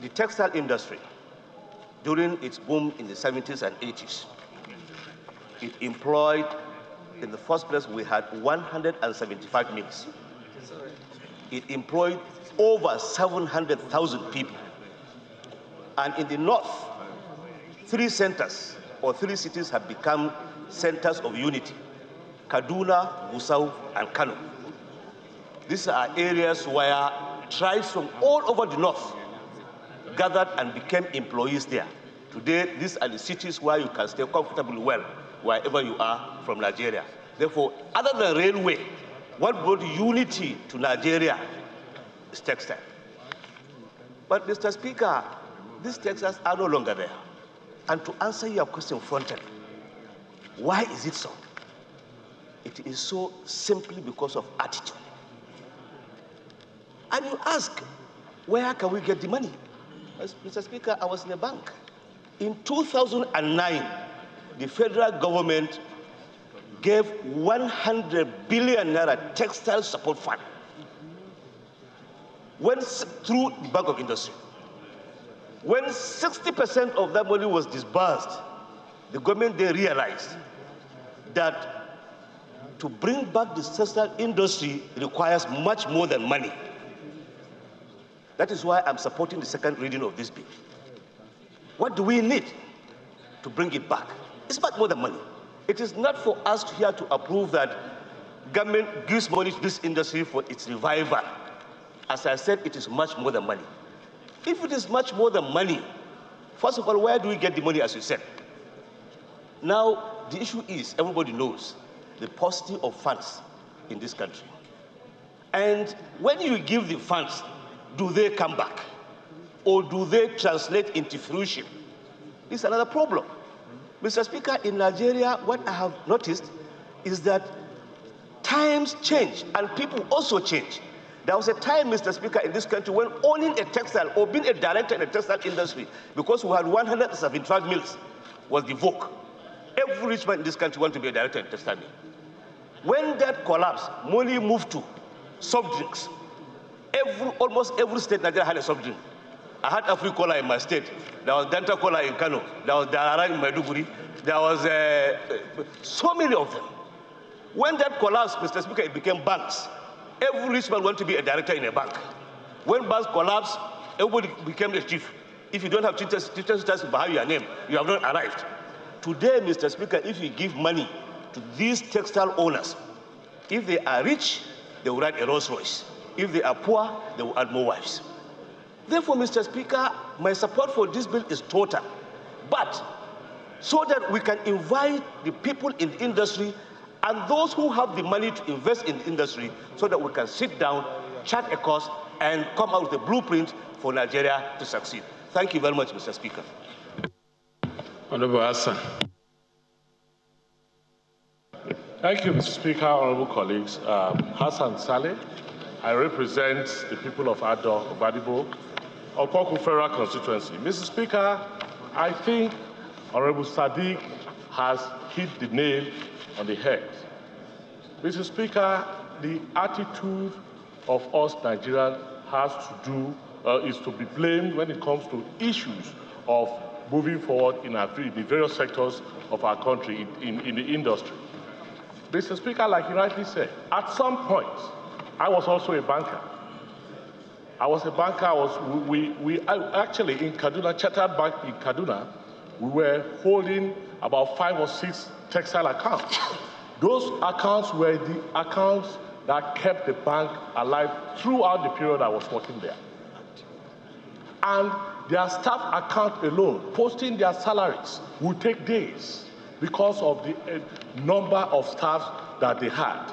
the textile industry, during its boom in the 70s and 80s, it employed, in the first place, we had 175 mills. It employed over 700,000 people. And in the north, 3 centers or 3 cities have become centers of unity: Kaduna, Gusau, and Kano. These are areas where tribes from all over the north gathered and became employees there. Today, these are the cities where you can stay comfortably well, wherever you are from Nigeria. Therefore, other than railway, what brought unity to Nigeria is textile. But, Mr. Speaker, these textiles are no longer there. And to answer your question frontally, why is it so? It is so simply because of attitude. And you ask, where can we get the money? Mr. Speaker, I was in a bank. In 2009, the federal government gave 100 billion naira textile support fund. Went through the Bank of Industry. When 60% of that money was disbursed, the government then realized that to bring back the textile industry requires much more than money. That is why I'm supporting the second reading of this bill. What do we need to bring it back? It's much more than money. It is not for us here to approve that government gives money to this industry for its revival. As I said, it is much more than money. If it is much more than money, first of all, where do we get the money, as you said? Now, the issue is, everybody knows, the paucity of funds in this country. And when you give the funds, do they come back? Or do they translate into fruition? This is another problem. Mr. Speaker, in Nigeria, what I have noticed is that times change and people also change. There was a time, Mr. Speaker, in this country when owning a textile or being a director in the textile industry, because we had 175 mills, was the vogue. Every rich man in this country wanted to be a director in textile mill. When that collapsed, money moved to soft drinks. Almost every state in Nigeria had a soft drink. I had Afri-Cola in my state. There was Danta Cola in Kano. There was Darara in Maiduguri. There was so many of them. When that collapsed, Mr. Speaker, it became banks. Every rich man wanted to be a director in a bank. When banks collapsed, everybody became a chief. If you don't have teachers behind your name, you have not arrived. Today, Mr. Speaker, if you give money to these textile owners, if they are rich, they will ride a Rolls Royce. If they are poor, they will add more wives. Therefore, Mr. Speaker, my support for this bill is total. But so that we can invite the people in the industry and those who have the money to invest in the industry so that we can sit down, chart a course, and come out with a blueprint for Nigeria to succeed. Thank you very much, Mr. Speaker. Honorable Hassan. Thank you, Mr. Speaker, honorable colleagues. Hassan Saleh. I represent the people of Ado, Obadibo, Opoku Federal Constituency. Mr. Speaker, I think Honorable Sadiq has hit the nail on the head. Mr. Speaker, the attitude of us Nigerians has to do, is to be blamed when it comes to issues of moving forward in the various sectors of our country, in the industry. Mr. Speaker, like you rightly said, at some point, I was also a banker. I was a banker. Actually, in Kaduna, Chartered Bank in Kaduna, we were holding about 5 or 6 textile accounts. Those accounts were the accounts that kept the bank alive throughout the period I was working there. And their staff account alone, posting their salaries, would take days because of the number of staff that they had.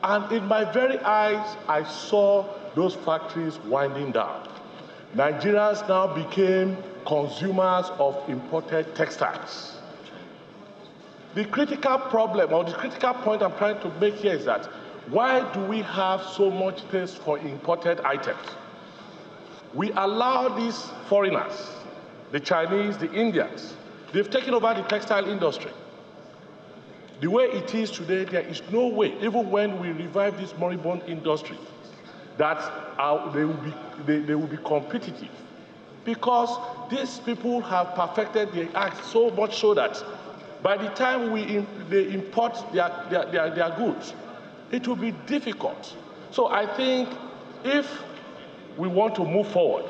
And in my very eyes, I saw those factories winding down. Nigerians now became consumers of imported textiles. The critical problem, or the critical point I'm trying to make here is that why do we have so much taste for imported items? We allow these foreigners, the Chinese, the Indians, they've taken over the textile industry. The way it is today, there is no way, even when we revive this moribund industry, that they will be competitive. because these people have perfected the act so much so that by the time they import their goods, it will be difficult. So I think if we want to move forward,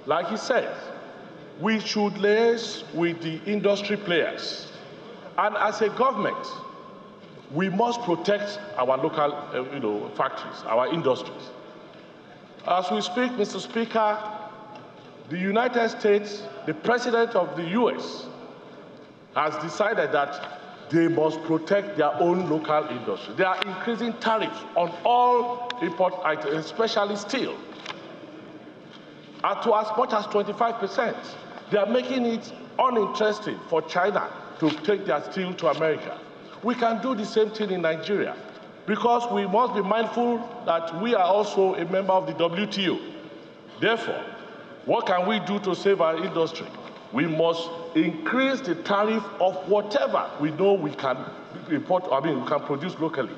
like he said, we should liaise with the industry players. And as a government, we must protect our local factories, our industries. As we speak, Mr. Speaker, the United States, the President of the US, has decided that they must protect their own local industry. They are increasing tariffs on all import items, especially steel, to as much as 25%. They are making it uninteresting for China to take their steel to America. We can do the same thing in Nigeria, because we must be mindful that we are also a member of the WTO. Therefore, what can we do to save our industry? We must increase the tariff of whatever we know we can import, we can produce locally.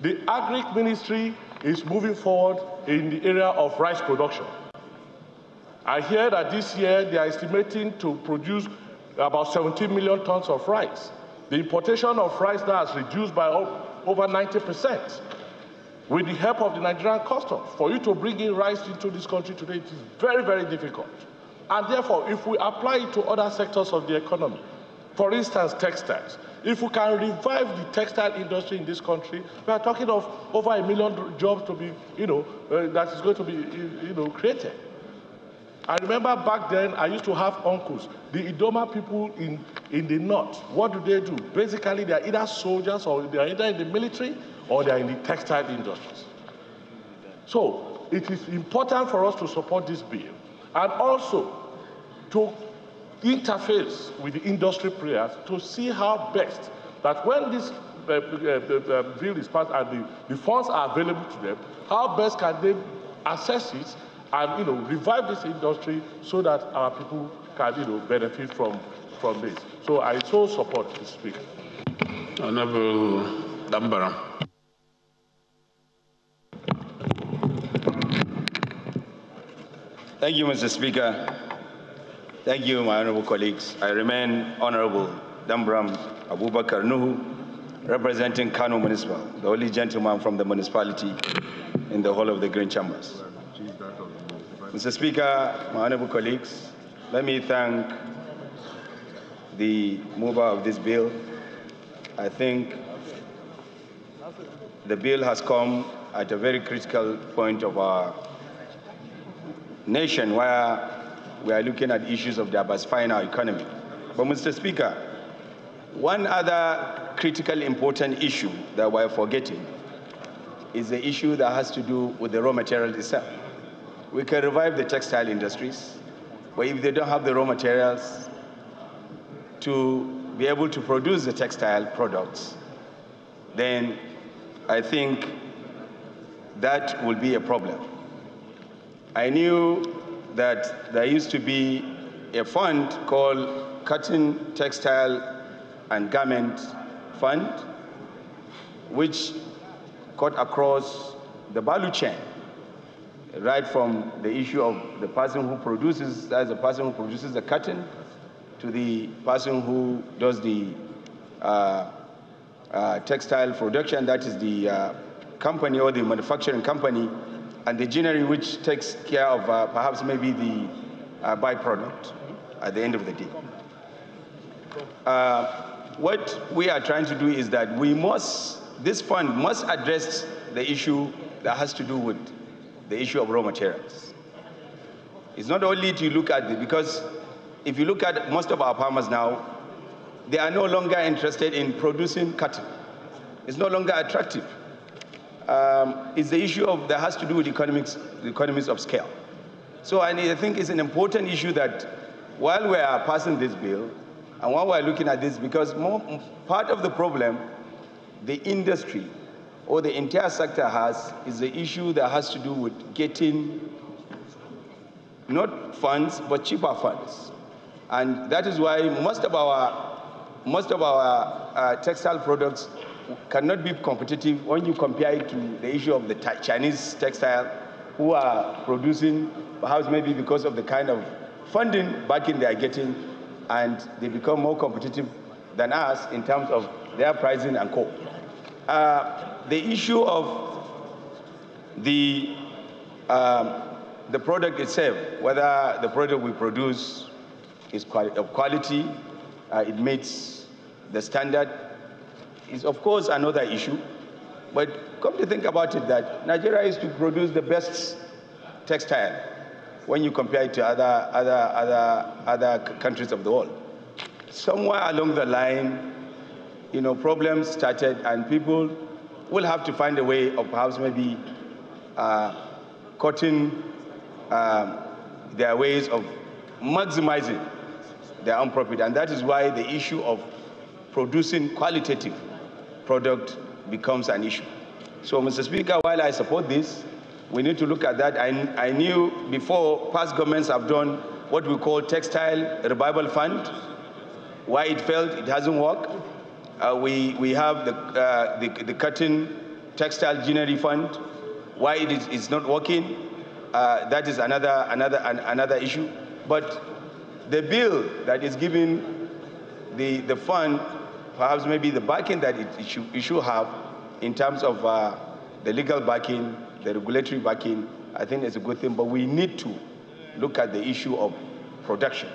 The Agric Ministry is moving forward in the area of rice production. I hear that this year they are estimating to produce about 17 million tons of rice. The importation of rice now has reduced by over 90%. With the help of the Nigerian customs, for you to bring in rice into this country today, it is very, very difficult. And therefore, if we apply it to other sectors of the economy, for instance, textiles, if we can revive the textile industry in this country, we are talking of over 1 million jobs to be, that is going to be, created. I remember back then, I used to have uncles, the Idoma people in the north. What do? Basically, they are either soldiers, or they are either in the military, or they are in the textile industries. So it is important for us to support this bill, and also to interface with the industry players to see how best that when this bill is passed and the funds are available to them, how best can they access it and revive this industry so that our people can benefit from this. So I so support this speaker. Honorable Dambara. Thank you, Mr. Speaker. Thank you, my honorable colleagues. I remain Honorable Dambram Abubakar Nuhu, representing Kano Municipal, the only gentleman from the municipality in the whole of the Green Chambers. Mr. Speaker, my honorable colleagues, let me thank the mover of this bill. I think the bill has come at a very critical point of our nation, where we are looking at issues of diversifying our economy. But Mr. Speaker, one other critical important issue that we're forgetting is the issue that has to do with the raw material itself. We can revive the textile industries, but if they don't have the raw materials to be able to produce the textile products, then I think that will be a problem. I knew that there used to be a fund called Cotton, Textile, and Garment Fund, which cut across the value chain, right from the issue of the person who produces, that's the person who produces the cotton, to the person who does the textile production, that is the company or the manufacturing company, and the ginnery, which takes care of perhaps maybe the byproduct at the end of the day. What we are trying to do is that this fund must address the issue that has to do with the issue of raw materials. It's not only to look at because if you look at most of our farmers now, they are no longer interested in producing cotton. It's no longer attractive. It's the issue that has to do with economies of scale. So I think it's an important issue that while we are passing this bill, and while we're looking at this, because part of the problem the industry or the entire sector has is the issue that has to do with getting not funds, but cheaper funds. And that is why most of our textile products cannot be competitive when you compare it to the issue of the Chinese textile who are producing, perhaps maybe because of the kind of funding backing they are getting, and they become more competitive than us in terms of their pricing and co. The issue of the product itself, whether the product we produce is of quality, it meets the standard, is of course another issue. But come to think about it, that Nigeria is to produce the best textile when you compare it to other countries of the world. Somewhere along the line, problems started, and people will have to find a way of perhaps maybe cutting their ways of maximizing their own profit. And that is why the issue of producing qualitative product becomes an issue. So, Mr. Speaker, while I support this, we need to look at that. I knew before past governments have done what we call Textile Revival Fund. Why it failed, it hasn't worked. We have the Cotton Textile Ginnery Fund. Why it is not working, that is another issue. But the bill that is giving the fund, perhaps maybe the backing that it should have in terms of the legal backing, the regulatory backing, I think is a good thing. But we need to look at the issue of production.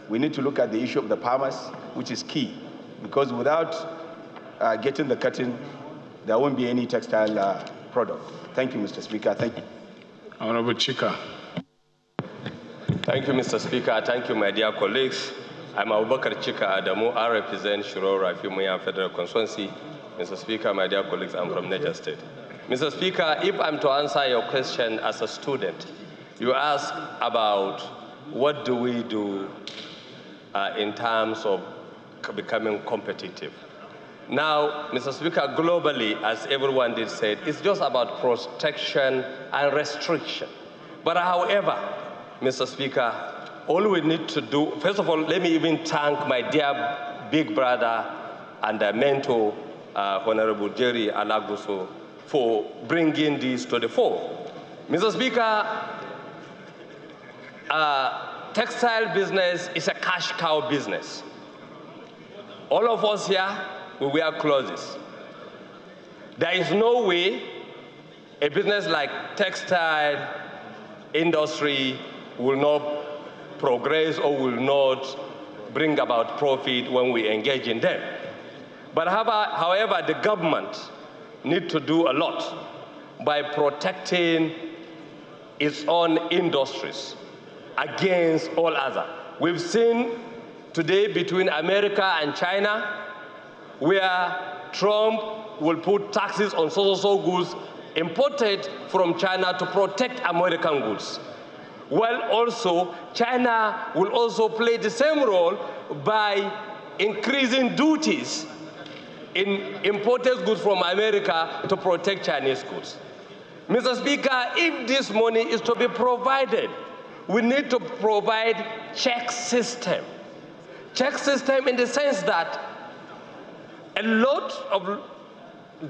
We need to look at the issue of the farmers, which is key, because without getting the cotton, there won't be any textile product. Thank you, Mr. Speaker. Thank you. Honorable Chika. Thank you, Mr. Speaker. Thank you, my dear colleagues. I'm Abubakar Chika Adamu. I represent Shiro Rafimuya Federal Constituency. Mr. Speaker, my dear colleagues, I'm from Niger State. Mr. Speaker, if I'm to answer your question as a student, you ask about what do we do in terms of becoming competitive. Now, Mr. Speaker, globally, as everyone did say, it's just about protection and restriction. But however, Mr. Speaker, all we need to do, first of all, let me even thank my dear big brother and mentor, Honorable Jerry Alaguso, for bringing this to the fore. Mr. Speaker, textile business is a cash cow business. All of us here, we wear clothes. There is no way a business like textile industry will not progress or will not bring about profit when we engage in them. But however, the government needs to do a lot by protecting its own industries against all other. We've seen today between America and China, where Trump will put taxes on so goods imported from China to protect American goods. Well, also, China will also play the same role by increasing duties in imported goods from America to protect Chinese goods. Mr. Speaker, if this money is to be provided, we need to provide check system. Check system in the sense that a lot of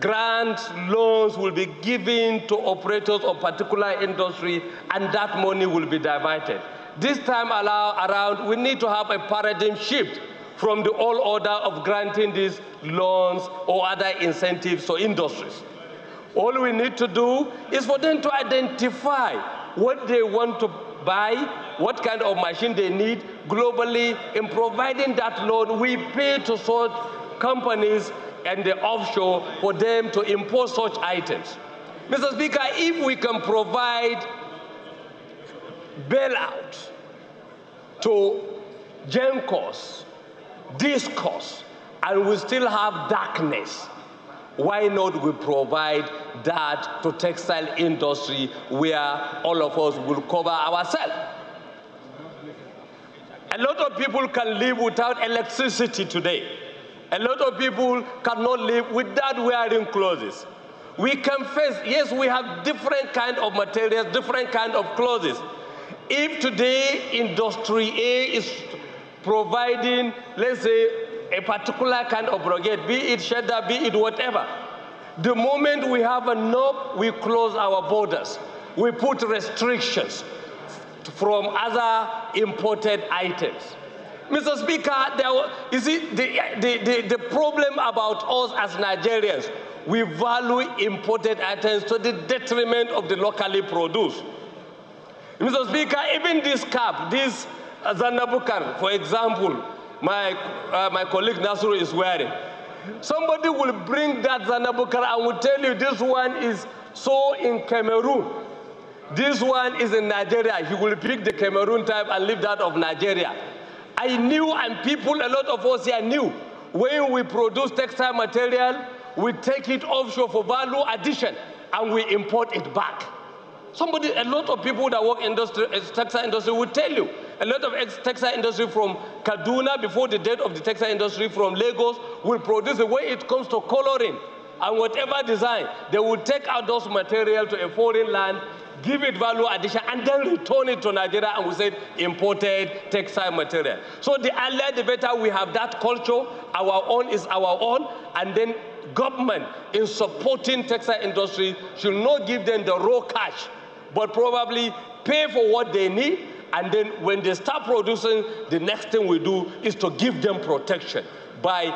grant loans will be given to operators of particular industry, and that money will be diverted. This time around, we need to have a paradigm shift from the old order of granting these loans or other incentives to industries. All we need to do is for them to identify what they want to buy, what kind of machine they need globally. In providing that loan, we pay to such companies and the offshore for them to import such items. Mr. Speaker, if we can provide bailout to GENCOs, DISCOs, and we still have darkness, why not we provide that to textile industry where all of us will cover ourselves? A lot of people can live without electricity today. A lot of people cannot live without wearing clothes. We can face, yes, we have different kind of materials, different kind of clothes. If today industry A is providing, let's say, a particular kind of brocade, be it cheddar, be it whatever, the moment we have enough, we close our borders. we put restrictions from other imported items. Mr. Speaker, you see, the problem about us as Nigerians, we value imported items to the detriment of the locally produced. Mr. Speaker, even this cap, this Zanabukar, for example, my colleague Nasru is wearing. Somebody will bring that Zanabukar and will tell you this one is so in Cameroon. This one is in Nigeria. He will pick the Cameroon type and leave that of Nigeria. I knew, and people, a lot of us here knew, when we produce textile material, we take it offshore for value addition, and we import it back. A lot of people that work in textile industry will tell you, a lot of textile industry from Kaduna, before the death of the textile industry from Lagos, will produce the way it comes to coloring and whatever design, they will take out those material to a foreign land, give it value addition, and then return it to Nigeria, and we say imported textile material. So the earlier the better we have that culture, our own is our own, and then government in supporting textile industry should not give them the raw cash, but probably pay for what they need, and then when they start producing, the next thing we do is to give them protection by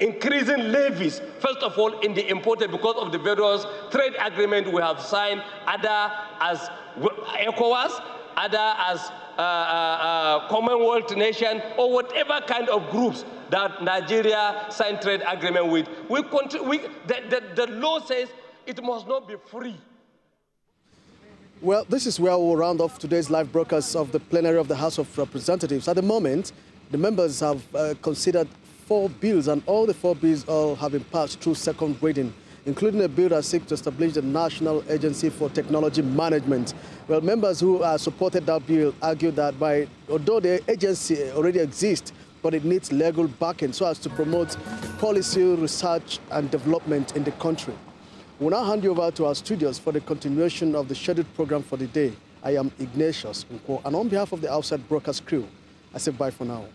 increasing levies, first of all, in the imported, because of the various trade agreements we have signed, either as ECOWAS, either as Commonwealth nation, or whatever kind of groups that Nigeria signed trade agreement with. The law says it must not be free. Well, this is where we'll round off today's live broadcast of the plenary of the House of Representatives. At the moment, the members have considered 4 bills, and all the 4 bills have been passed through second reading, including a bill that seeks to establish the National Agency for Technology Management. Well, members who supported that bill argue that although the agency already exists, but it needs legal backing so as to promote policy, research, and development in the country. We'll now hand you over to our studios for the continuation of the scheduled program for the day. I am Ignatius, and on behalf of the outside broadcast crew, I say bye for now.